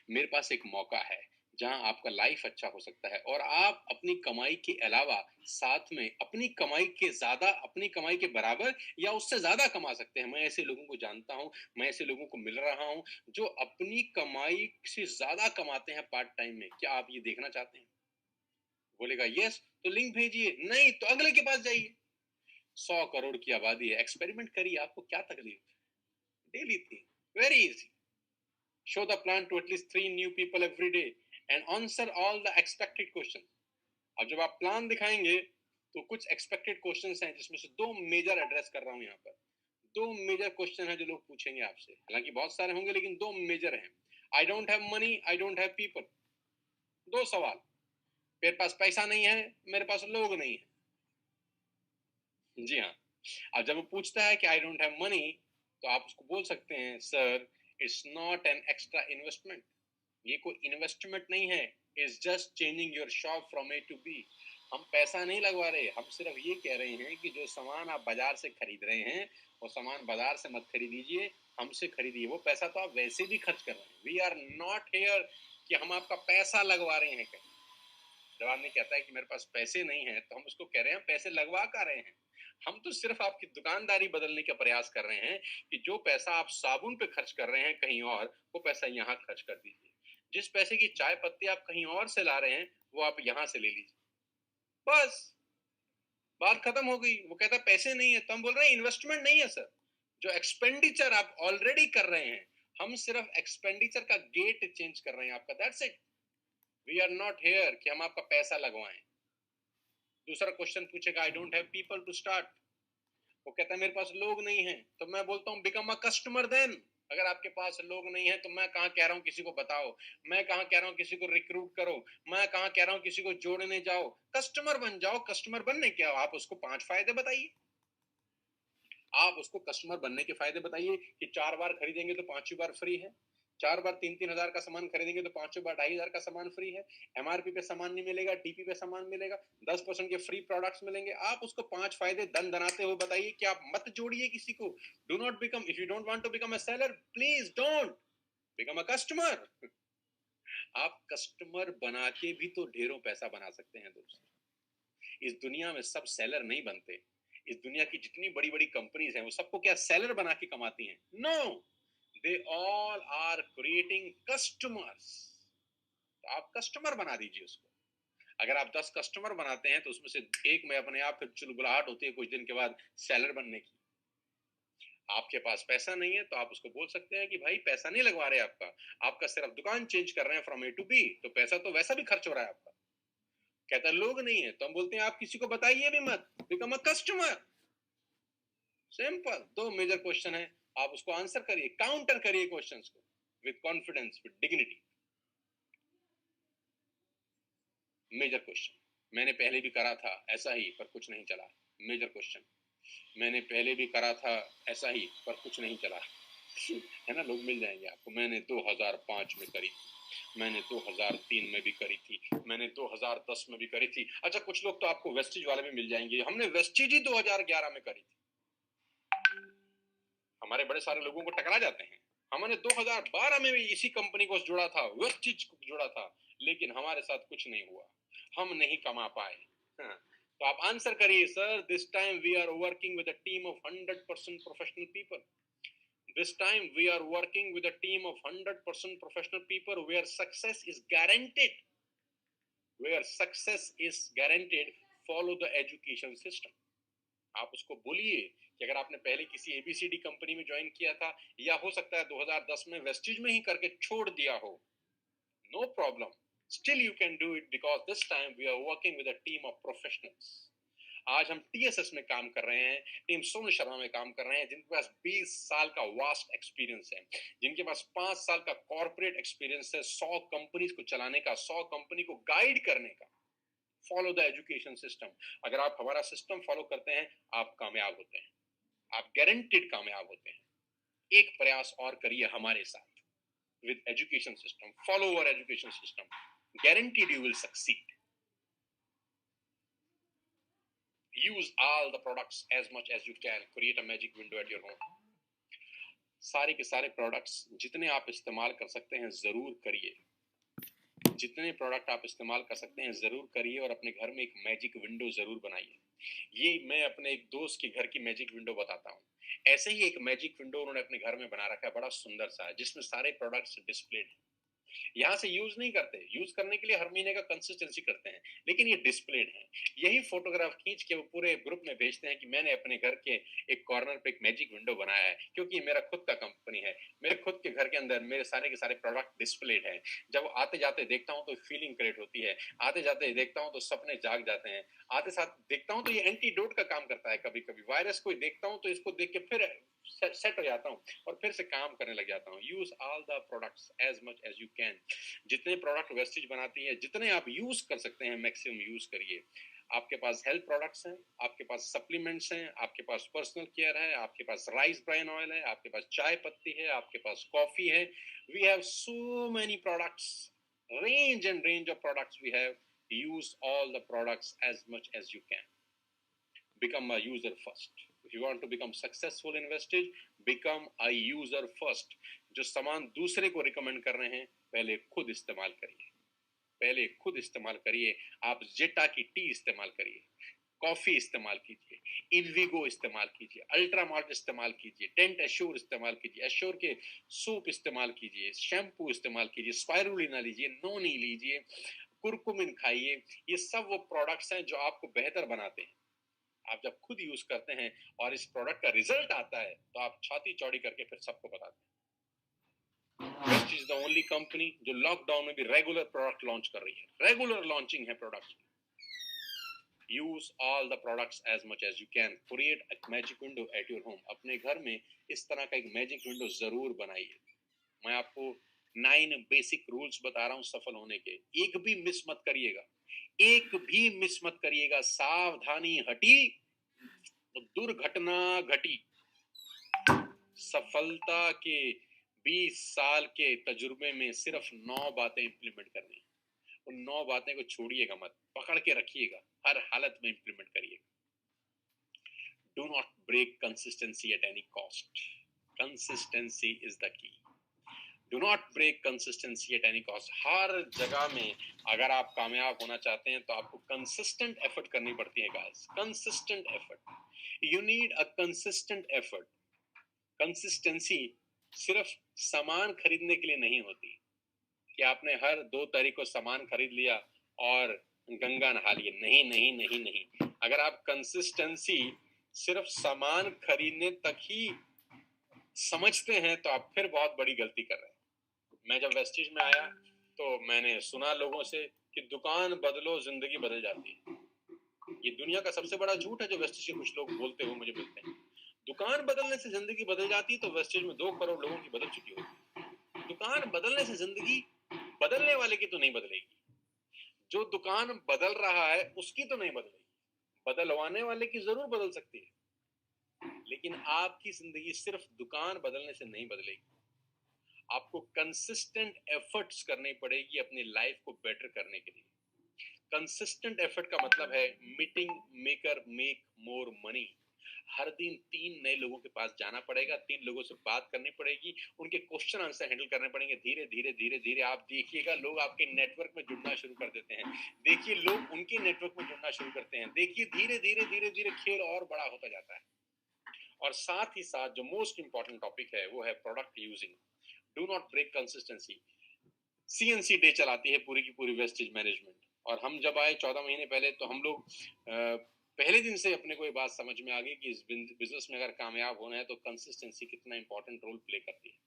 मेरे पास एक मौका है जहां आपका लाइफ अच्छा हो सकता है, और आप अपनी कमाई के अलावा साथ में अपनी कमाई के ज्यादा, अपनी कमाई के बराबर या उससे ज्यादा कमा सकते हैं। मैं ऐसे लोगों को जानता हूं, मैं ऐसे लोगों को मिल रहा हूं जो अपनी कमाई से ज्यादा कमाते हैं पार्ट टाइम में। क्या आप ये देखना चाहते हैं? बोलेगा यस, तो लिंक भेजिए, नहीं तो अगले के पास जाइए। 100 करोड़ की आबादी है, एक्सपेरिमेंट करिए, आपको क्या तकलीफ? डेली थी, very easy. Show the plan to at least 3 new people every day and answer all the expected questions. अब जब आप प्लान दिखाएंगे तो कुछ एक्सपेक्टेड क्वेश्चंस हैं, जिसमें से 2 मेजर एड्रेस कर रहा हूं यहाँ पर। 2 मेजर क्वेश्चन है जो लोग पूछेंगे आपसे, हालांकि बहुत सारे होंगे लेकिन 2 मेजर हैं। आई don't have money, I don't have people. 2 सवाल। मेरे पास पैसा नहीं है, मेरे पास लोग नहीं है। जी हाँ। अब जब वो पूछता है कि आई डोंट हैव मनी, तो आप उसको बोल सकते हैं sir, it's not an extra investment. ये कोई इन्वेस्टमेंट नहीं है, is just changing your shop from A to B. हम पैसा नहीं लगवा रहे, हम सिर्फ ये कह रहे हैं कि जो सामान आप बाजार से खरीद रहे हैं वो सामान बाजार से मत खरीदीजिए, हमसे खरीदिए। वो पैसा तो आप वैसे भी खर्च कर रहे हैं। वी आर नॉट हेयर कि हम आपका पैसा लगवा रहे हैं कहीं। जब आदमी कहता है कि मेरे पास पैसे नहीं है तो हम उसको कह रहे हैं पैसे लगवा कर रहे हैं। हम तो सिर्फ आपकी दुकानदारी बदलने का प्रयास कर रहे हैं कि जो पैसा आप साबुन पे खर्च कर रहे हैं कहीं और, वो पैसा यहाँ खर्च कर दीजिए। जिस पैसे की चाय पत्ती आप कहीं और से ला रहे हैं वो आप यहाँ से ले लीजिए, बस बात खत्म हो गई। वो कहता पैसे नहीं है तो हम बोल रहे हैं इन्वेस्टमेंट नहीं है सर, जो एक्सपेंडिचर आप ऑलरेडी कर रहे हैं, हम सिर्फ एक्सपेंडिचर का गेट चेंज कर रहे हैं आपका, that's it. We are not here कि हम आपका पैसा लगवाएं। दूसरा क्वेश्चन पूछेगा, I don't have people to start. वो कहता है मेरे पास लोग नहीं है, तो मैं बोलता हूँ बिकम अ कस्टमर देन। अगर आपके पास लोग नहीं है तो मैं कहाँ कह रहा हूँ किसी को बताओ, मैं कहाँ कह रहा हूँ किसी को रिक्रूट करो, मैं कहाँ कह रहा हूँ किसी को जोड़ने जाओ। कस्टमर बन जाओ। कस्टमर बनने क्या, आप उसको 5 फायदे बताइए। आप उसको कस्टमर बनने के फायदे बताइए कि 4 बार खरीदेंगे तो 5वीं बार फ्री है, 4 बार 3-3 हजार का सामान खरीदेंगे तो 5 बार 2,500 का सामान फ्री है, एमआरपी पे सामान नहीं मिलेगा, टीपी पे सामान मिलेगा, 10% के फ्री प्रोडक्ट्स मिलेंगे। आप उसको 5 फायदे दन दनाते हुए बताइए कि आप मत जोड़िए किसी को। Do not become, if you don't want to become a seller, please don't become a customer. आप कस्टमर बना के भी तो ढेरों पैसा बना सकते हैं दोस्त। इस दुनिया में सब सेलर नहीं बनते। इस दुनिया की जितनी बड़ी बड़ी कंपनीज हैं वो सबको क्या सेलर बना के कमाती हैं? No, they all are creating customers. तो आप कस्टमर बना दीजिए उसको। अगर आप 10 कस्टमर बनाते हैं तो उसमें से एक में अपने आप फिर चुलबुलाहट होती है कुछ दिन के बाद सेलर बनने की। आपके पास पैसा नहीं है तो आप उसको बोल सकते हैं कि भाई पैसा नहीं लगवा रहे आपका, आपका सिर्फ दुकान चेंज कर रहे हैं फ्रॉम ए टू बी, तो पैसा तो वैसा भी खर्च हो रहा है आपका। कहता लोग नहीं है तो हम बोलते हैं आप किसी को बताइए भी मत, become a customer. Simple. 2 major question है, आप उसको आंसर करिए, काउंटर करिए क्वेश्चंस को with confidence, with dignity. Major question मैंने पहले भी करा था ऐसा ही पर कुछ नहीं चला। मेजर क्वेश्चन मैंने पहले भी करा था ऐसा ही पर कुछ नहीं चला। है ना, लोग मिल जाएंगे आपको। मैंने 2005 में करी थी, मैंने 2003 में भी करी थी, मैंने 2010 में भी करी थी। अच्छा, कुछ लोग तो आपको वेस्टिज वाले में मिल जाएंगे, हमने वेस्टिज ही 2011 में करी थी। हमारे बड़े सारे लोगों को टकरा जाते हैं। हमने 2012 में भी इसी कंपनी को जोड़ा था, वेस्टिज को जोड़ा था, लेकिन हमारे साथ कुछ नहीं हुआ, हम नहीं कमा पाए। हाँ। तो आप आंसर करिए, sir this time we are working with a team of 100% professional people. This time we are working with a team of 100% professional people where success is guaranteed. Where success is guaranteed, follow the education system. आप उसको बोलिए कि अगर आपने पहले किसी ABCD company में join किया था, या हो सकता है 2010 में वेस्टिज में ही करके छोड़ दिया हो, no problem, still you can do it because this time we are working with a team of professionals. आज हम टीएसएस में काम कर रहे हैं, टीम सोनू शर्मा में काम कर रहे हैं, जिनके पास 20 साल का वास्ट एक्सपीरियंस है, जिनके पास 5 साल का कॉर्पोरेट एक्सपीरियंस है, 100 कंपनीज को चलाने का, 100 कंपनी को गाइड करने का। Follow the education system. अगर आप हमारा सिस्टम फॉलो करते हैं आप कामयाब होते हैं, आप गारंटीड कामयाब होते हैं। एक प्रयास और करिए हमारे साथ with education system, follow our education system, guaranteed you will succeed. Use all the products as much as you can. Create a magic window at your home. सारे के सारे प्रोडक्ट्स जितने आप इस्तेमाल कर सकते हैं जरूर करिए, जितने प्रोडक्ट आप इस्तेमाल कर सकते हैं जरूर करिए, और अपने घर में एक मैजिक विंडो जरूर बनाइए। ये मैं अपने एक दोस्त के घर की मैजिक विंडो बताता हूँ। ऐसे ही एक मैजिक विंडो उन्होंने अपने घर में बना रखा है, बड़ा सुंदर सा, जिसमें सारे प्रोडक्ट्स डिस्प्लेड हैं। यहाँ से यूज नहीं करते, यूज करने के लिए हर महीने का कंसिस्टेंसी करते हैं, लेकिन ये डिस्प्लेड है। यही फोटोग्राफ खींच के वो पूरे ग्रुप में भेजते हैं कि मैंने अपने घर के एक कॉर्नर पे एक मैजिक विंडो बनाया है, क्योंकि मेरा खुद का कंपनी है, मेरे खुद के घर के अंदर मेरे सारे के सारे प्रोडक्ट डिस्प्लेड है। जब आते जाते देखता हूँ तो फीलिंग क्रिएट होती है, आते जाते देखता हूँ तो सपने जाग जाते हैं, आते साथ देखता हूँ तो ये एंटीडोट का काम करता है। कभी कभी वायरस को देखता हूँ तो इसको देख के फिर सेट हो जाता हूँ और फिर से काम करने लग जाता हूँ। Use all the products as much as you can. जितने प्रोडक्ट वेस्टेज बनाती है, जितने आप यूज कर सकते हैं मैक्सिमम यूज करिए। आपके पास हेल्थ प्रोडक्ट्स हैं, आपके पास सप्लीमेंट्स हैं, आपके पास पर्सनल केयर है, आपके पास राइस ब्राइन ऑयल है, आपके पास चाय पत्ती है, आपके पास कॉफी है। We have so many products range of products we have. Use all the products as much as you can. Become a user first. If you want to become successful in Vestige, become a user first. जो सामान दूसरे को recommend कर रहे हैं, पहले खुद इस्तेमाल करिए, पहले खुद इस्तेमाल करिए। आप जेटा की टी इस्तेमाल करिए, कॉफी इस्तेमाल कीजिए, इनविगो इस्तेमाल कीजिए, अल्ट्रामार्ट इस्तेमाल कीजिए, टेंट एश्योर इस्तेमाल कीजिए, एश्योर के सूप इस्तेमाल कीजिए, शैम्पू इस्तेमाल कीजिए, स्पाइरुलिना लीजिए, नोनी लीजिए, कुरकुमिन खाइए। ये सब वो प्रोडक्ट्स हैं जो आपको बेहतर बनाते हैं। आप जब खुद यूज करते हैं और इस प्रोडक्ट का रिजल्ट आता है तो आप छाती चौड़ी करके फिर सबको बताते हैं। वेस्टीज द ओनली कंपनी जो लॉकडाउन में भी रेगुलर प्रोडक्ट लॉन्च कर रही है, रेगुलर लॉन्चिंग है products. Use all the products as much as you can. Create a magic window at your home. अपने घर में इस तरह का एक मैजिक विंडो जरूर बनाइए। मैं आपको 9 बेसिक रूल्स बता रहा हूं सफल होने के, एक भी मिस मत करिएगा, एक भी मिस मत करिएगा। सावधानी हटी तो दुर्घटना घटी। सफलता के 20 साल के तजुर्बे में सिर्फ 9 बातें इंप्लीमेंट करनी। उन 9 बातें को छोड़िएगा मत, पकड़ के रखिएगा, हर हालत में इंप्लीमेंट करिएगा। Do not break consistency at any cost. Consistency is the key. Do not break consistency at any cost. हर जगह में अगर आप कामयाब होना चाहते हैं तो आपको कंसिस्टेंट एफर्ट करनी पड़ती है guys, consistent effort. You need a consistent effort. Consistency सिर्फ सामान खरीदने के लिए नहीं होती कि आपने हर 2 तारीख को सामान खरीद लिया और गंगा नहा लिए। नहीं नहीं नहीं नहीं। अगर आप कंसिस्टेंसी सिर्फ सामान खरीदने तक ही समझते हैं तो आप फिर बहुत बड़ी गलती कर रहे हैं। मैं जब वेस्टीज में आया तो मैंने सुना लोगों से कि दुकान बदलो जिंदगी बदल जाती है। ये दुनिया का सबसे बड़ा झूठ है जो वेस्टीज के कुछ लोग बोलते हुए मुझे मिलते हैं। दुकान बदलने से जिंदगी बदल जाती है तो वेस्टीज में 2 करोड़ लोगों की बदल चुकी होती। दुकान बदलने से जिंदगी बदलने वाले की तो नहीं बदलेगी, जो दुकान बदल रहा है उसकी तो नहीं बदलेगी, बदलवाने वाले की जरूर बदल सकती है, लेकिन आपकी जिंदगी सिर्फ दुकान बदलने से नहीं बदलेगी। आपको कंसिस्टेंट एफर्ट्स करनी पड़ेगी अपनी लाइफ को बेटर करने के लिए। कंसिस्टेंट एफर्ट का मतलब है meeting maker make more money. हर दिन 3 नए लोगों के पास जाना पड़ेगा, 3 लोगों से बात करनी पड़ेगी, उनके क्वेश्चन आंसर हैंडल करने पड़ेंगे। धीरे धीरे धीरे धीरे आप देखिएगा लोग आपके नेटवर्क में जुड़ना शुरू कर देते हैं, देखिए लोग उनके नेटवर्क में जुड़ना शुरू करते हैं, देखिए धीरे धीरे धीरे धीरे खेल और बड़ा होता जाता है। और साथ ही साथ जो मोस्ट इंपॉर्टेंट टॉपिक है वो है product using. Do not break consistency. CNC day चलाती है पूरी की पूरी वेस्टेज मैनेजमेंट, और हम जब आए 14 महीने पहले तो हम लोग पहले दिन से अपने को ये बात समझ में आ गई कि इस बिजनेस में अगर कामयाब होना है तो कंसिस्टेंसी कितना इंपॉर्टेंट रोल प्ले करती है।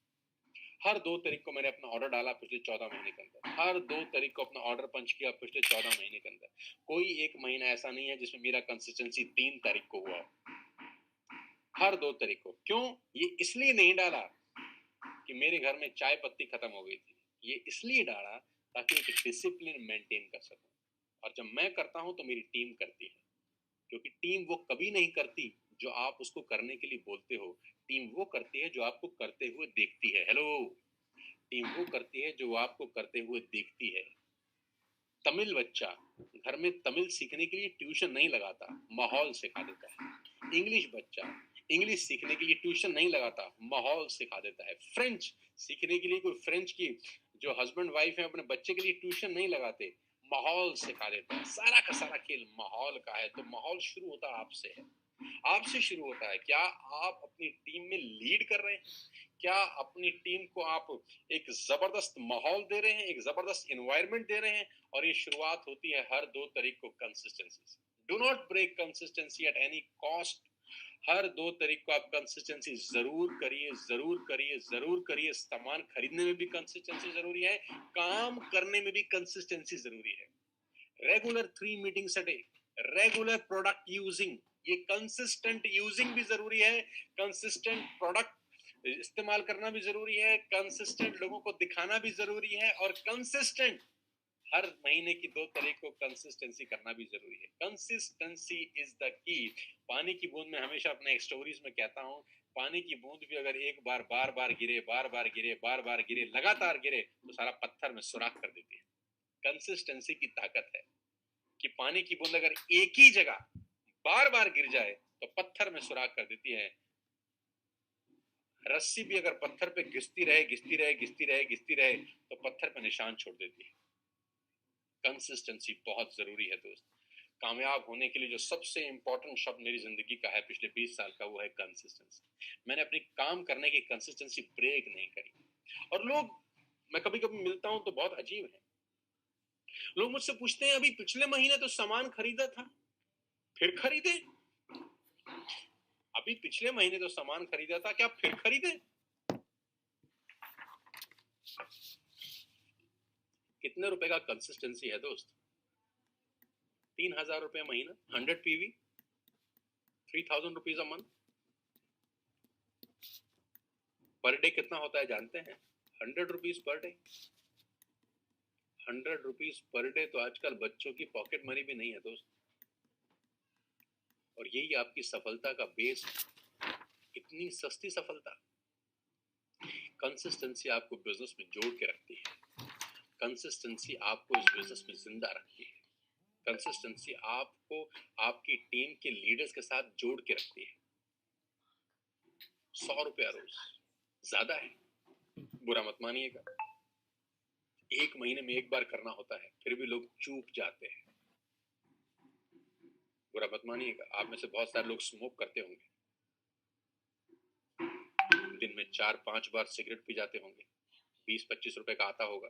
हर 2 तारीख को मैंने अपना ऑर्डर डाला पिछले 14 महीने के अंदर, हर 2 तारीख को अपना ऑर्डर पंच किया पिछले 14 महीने के अंदर। कोई एक महीना ऐसा नहीं है जिसमें मेरा कंसिस्टेंसी 3 तारीख को हुआ। हर 2 तारीख को। क्यों? ये इसलिए नहीं डाला कि मेरे घर में चाय पत्ती खत्म हो गई थी, ये इसलिए डाला ताकि एक डिसिप्लिन मेंटेन कर सकूं। और जब मैं करता हूं तो मेरी टीम करती है, क्योंकि टीम वो कभी नहीं करती जो आप उसको करने के लिए बोलते हो, टीम वो करती है जो आपको करते हुए देखती है। हेलो, टीम वो करती है जो आपको करते हुए देखती है। तमिल बच्चा घर में तमिल सीखने के लिए ट्यूशन नहीं लगाता, माहौल सिखा देता है। इंग्लिश बच्चा इंग्लिश सीखने के लिए ट्यूशन नहीं लगाता, माहौल सिखा देता है। फ्रेंच सीखने के लिए कोई फ्रेंच की जो हस्बैंड वाइफ है अपने बच्चे के लिए ट्यूशन नहीं लगाते, माहौल सिखा देता है। सारा का सारा खेल माहौल का है, तो माहौल शुरू होता आपसे है, आपसे शुरू होता है। क्या आप अपनी टीम में लीड कर रहे हैं? क्या अपनी टीम को आप एक जबरदस्त माहौल दे रहे हैं, एक जबरदस्त एनवायरनमेंट दे रहे हैं? और ये शुरुआत होती है हर 2 तारीख को कंसिस्टेंसी से। Do not break consistency at any cost. हर 2 तारीख को आप कंसिस्टेंसी जरूर करिए, जरूर करिए, जरूर करिए। सामान खरीदने में भी कंसिस्टेंसी जरूरी है, काम करने में भी कंसिस्टेंसी जरूरी है। Regular 3 meetings a day, regular product using, ये कंसिस्टेंट यूजिंग भी जरूरी है, कंसिस्टेंट प्रोडक्ट इस्तेमाल करना भी जरूरी है, कंसिस्टेंट लोगों को दिखाना भी जरूरी है, और कंसिस्टेंट हर महीने की 2 तारीख को कंसिस्टेंसी करना भी जरूरी है। कंसिस्टेंसी इज द की। पानी की बूंद में हमेशा अपने स्टोरीज में कहता हूं, पानी की बूंद भी अगर एक बार बार बार गिरे, बार बार गिरे, बार बार गिरे, लगातार गिरे तो सारा पत्थर में सुराख कर देती है। कंसिस्टेंसी की ताकत है कि पानी की बूंद अगर एक ही जगह बार बार गिर जाए तो पत्थर में सुराख कर देती है। रस्सी भी अगर पत्थर पे घिसती रहे तो पत्थर पे निशान छोड़ देती है। कंसिस्टेंसी बहुत जरूरी है दोस्त। कामयाब होने के लिए जो सबसे इंपॉर्टेंट शब्द मेरी जिंदगी का है पिछले 20 साल का, वो है कंसिस्टेंसी। मैंने अपनी काम करने की कंसिस्टेंसी ब्रेक नहीं करी। और लोग, मैं कभी कभी मिलता हूं तो बहुत अजीब है, लोग मुझसे पूछते हैं अभी पिछले महीने तो सामान खरीदा था फिर खरीदे, अभी पिछले महीने तो सामान खरीदा था क्या फिर खरीदे? कितने रुपए का कंसिस्टेंसी है दोस्त? 3,000 रुपए महीना, 100 PV, 3,000 rupees a month. Per day कितना होता है जानते हैं? 100 rupees per day. 100 rupees per day तो आजकल बच्चों की पॉकेट मनी भी नहीं है दोस्त। और यही आपकी सफलता का बेस, इतनी सस्ती सफलता। कंसिस्टेंसी आपको बिजनेस में जोड़ के रखती है। कंसिस्टेंसी आपको इस बिजनेस में जिंदा रखती है। कंसिस्टेंसी आपको आपकी टीम के लीडर्स के साथ जोड़ के रखती है। 100 रुपया रोज ज्यादा है, बुरा मत मानिएगा। एक महीने में एक बार करना होता है, फिर भी लोग चूक जाते हैं। बुरा मत मानिएगा। आप में से बहुत सारे लोग स्मोक करते होंगे, दिन में 4-5 बार सिगरेट पी जाते होंगे, 20-25 रुपए का आता होगा,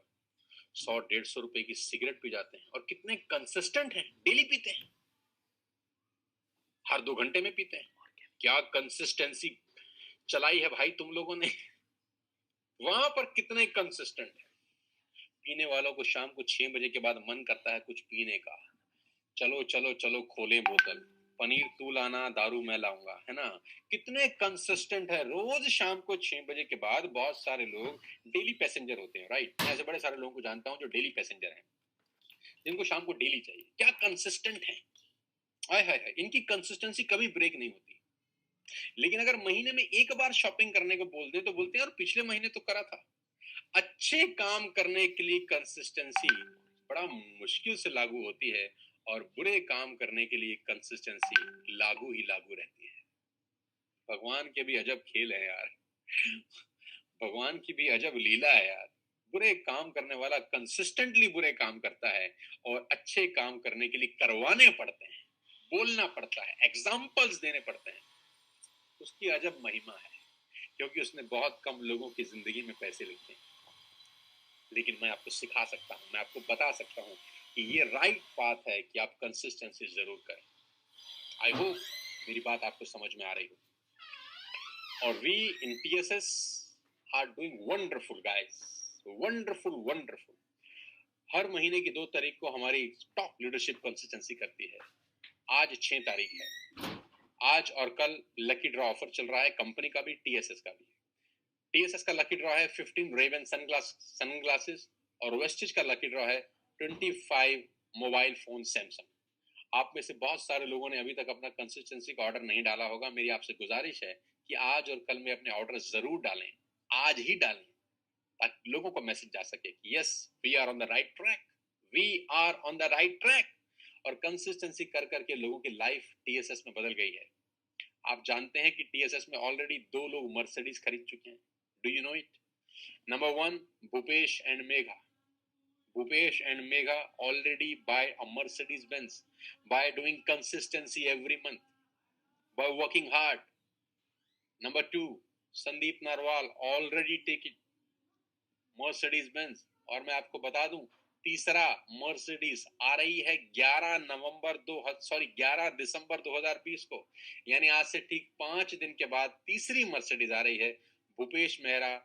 100-150 रुपए की सिगरेट पी जाते हैं। और कितने कंसिस्टेंट हैं, डेली पीते हैं, हर 2 घंटे में पीते हैं। क्या कंसिस्टेंसी चलाई है भाई तुम लोगों ने? वहां पर कितने कंसिस्टेंट है। पीने वालों को शाम को 6 बजे के बाद मन करता है कुछ पीने का, चलो चलो चलो खोले बोतल, पनीर तू लाना, दारू मैं लाऊंगा, है ना? कितने कंसिस्टेंट है। रोज शाम को 6 बजे के बाद बहुत सारे लोग डेली पैसेंजर होते हैं, राइट? मैं ऐसे बड़े सारे लोगों को जानता हूं जो डेली पैसेंजर हैं, जिनको शाम को डेली चाहिए। क्या कंसिस्टेंट है, हाय हाय हाय। इनकी कंसिस्टेंसी कभी ब्रेक नहीं होती। लेकिन अगर महीने में एक बार शॉपिंग करने को बोल दे तो बोलते हैं और पिछले महीने तो करा था। अच्छे काम करने के लिए कंसिस्टेंसी बड़ा मुश्किल से लागू होती है, और बुरे काम करने के लिए कंसिस्टेंसी लागू ही लागू रहती है। भगवान के भी अजब खेल है यार। भगवान की भी अजब लीला है यार। बुरे काम करने वाला कंसिस्टेंटली बुरे काम करता है, और अच्छे काम करने के लिए करवाने पड़ते हैं, बोलना पड़ता है, एग्जाम्पल्स देने पड़ते हैं। उसकी अजब महिमा है, क्योंकि उसने बहुत कम लोगों की जिंदगी में पैसे लिखे हैं। लेकिन मैं आपको सिखा सकता हूं, मैं आपको बता सकता हूं कि ये राइट पाथ है कि आप कंसिस्टेंसी जरूर करें। आई होप मेरी बात आपको समझ में आ रही हो। और we in TSS are doing wonderful guys, wonderful wonderful. हर महीने की 2 तारीख को हमारी टॉप लीडरशिप कंसिस्टेंसी करती है। आज 6 तारीख है। आज और कल लकी ड्रॉ ऑफर चल रहा है, कंपनी का भी, TSS का भी। TSS का लकी ड्रॉ है 15 रेवन सनग्लासेस, और वेस्टिज का लकी ड्रॉ है 25 मोबाइल फोन सैमसंग। आप में से बहुत सारे लोगों ने अभी तक अपना कंसिस्टेंसी का ऑर्डर नहीं डाला होगा। मेरी आपसे गुजारिश है कि आज और कल में अपने ऑर्डर जरूर डालें, आज ही डालें, ताकि लोगों को मैसेज जा सके कि yes we are on the right track, we are on the right track. और कंसिस्टेंसी कर करके लोगों की लाइफ TSS में बदल गई है। आप जानते हैं कि TSS में ऑलरेडी 2 लोग मर्सिडीज खरीद चुके हैं। Do you know it? Number 1, Bhupesh and Megha. Bhupesh and Megha already buy a Mercedes Benz by doing consistency every month, by working hard. Number 2, Sandeep Narwal already take it Mercedes Benz। और मैं आपको बता दूं, तीसरा Mercedes आ रही है 11 दिसंबर 2020 को, यानी आज से ठीक 5 दिन के बाद तीसरी मर्सिडीज आ रही है। भूपेश मेहरा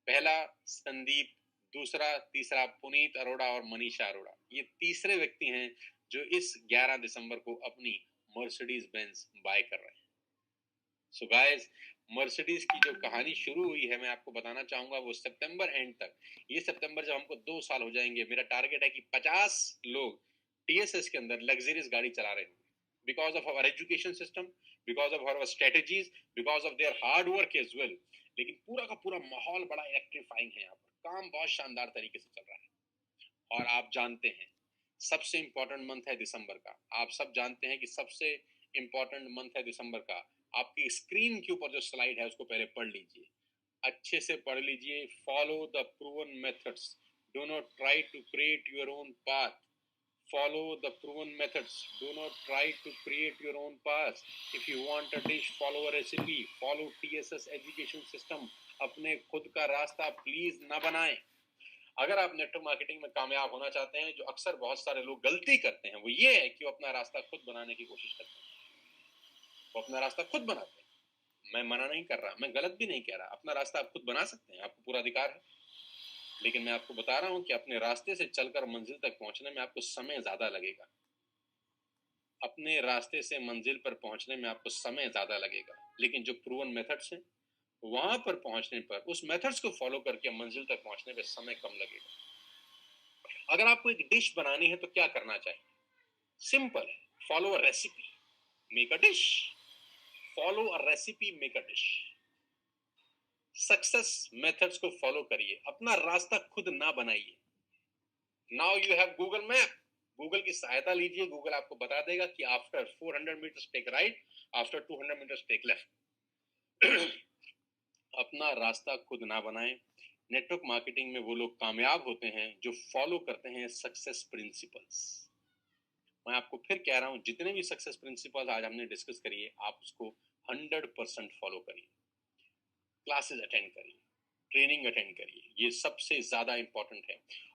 पहला, संदीप दूसरा, तीसरा पुनीत अरोड़ा और मनीषा अरोड़ा। ये तीसरे व्यक्ति हैं जो इस 11 दिसंबर को अपनी मर्सिडीज बेंज बाय कर रहे हैं। सो गाइस, मर्सिडीज की जो कहानी शुरू हुई है, मैं आपको बताना चाहूंगा, वो सितंबर एंड तक, ये सितंबर जब हमको 2 साल हो जाएंगे, मेरा टारगेट है कि 50 लोग TSS के अंदर लग्जरियस गाड़ी चला रहे होंगे, because of our education system, because of our strategies, because of their hard work as well. लेकिन पूरा का पूरा माहौल बड़ा इलेक्ट्रीफाइंग है, यहाँ पर काम बहुत शानदार तरीके से चल रहा है। और आप जानते हैं सबसे इंपॉर्टेंट मंथ है दिसंबर का, आप सब जानते हैं कि सबसे इंपॉर्टेंट मंथ है दिसंबर का। आपकी स्क्रीन के ऊपर जो स्लाइड है उसको पहले पढ़ लीजिए, अच्छे से पढ़ लीजिए। Follow the proven methods, do not try to create your own path. Follow the proven methods, do not try to create your own path. If you want a dish, follow a recipe, follow TSS education system. अपने खुद का रास्ता please ना बनाएं। अगर आप network marketing में कामयाब होना चाहते हैं, जो अक्सर बहुत सारे लोग गलती करते हैं वो ये है कि वो अपना रास्ता खुद बनाने की कोशिश करते हैं। वो अपना रास्ता खुद बनाते हैं। मैं मना नहीं कर रहा, मैं गलत भी नहीं कह रहा, अपना रास्ता आप खुद बना सकते हैं, आपको पूरा अधिकार है। लेकिन मैं आपको बता रहा हूं कि अपने रास्ते से चलकर मंजिल तक पहुंचने में आपको समय ज्यादा लगेगा। अपने रास्ते से मंजिल पर पहुंचने में आपको समय ज्यादा लगेगा, लेकिन जो प्रूवन मेथड्स हैं वहां पर पहुंचने पर, उस मेथड्स को फॉलो करके मंजिल तक पहुंचने में समय कम लगेगा। अगर आपको एक डिश बनानी है तो क्या करना चाहिए? सिंपल है, follow a recipe, make a dish. Follow a recipe, make a dish. Success methods को फॉलो करिए, अपना रास्ता खुद ना बनाइए। Now you have Google map, Google की सहायता लीजिए। गूगल आपको बता देगा कि after 400 metres take right, after 200 metres take left. अपना रास्ता खुद ना बनाएं। नेटवर्क मार्केटिंग में वो लोग कामयाब होते हैं जो फॉलो करते हैं सक्सेस प्रिंसिपल्स। मैं आपको फिर कह रहा हूं, जितने भी सक्सेस प्रिंसिपल्स आज हमने डिस्कस करिए, आप उसको 100% फॉलो करिए। क्लासेस अटेंड करिए, ट्रेनिंग अटेंड करिए, ये सबसे ज्यादा इंपॉर्टेंट है।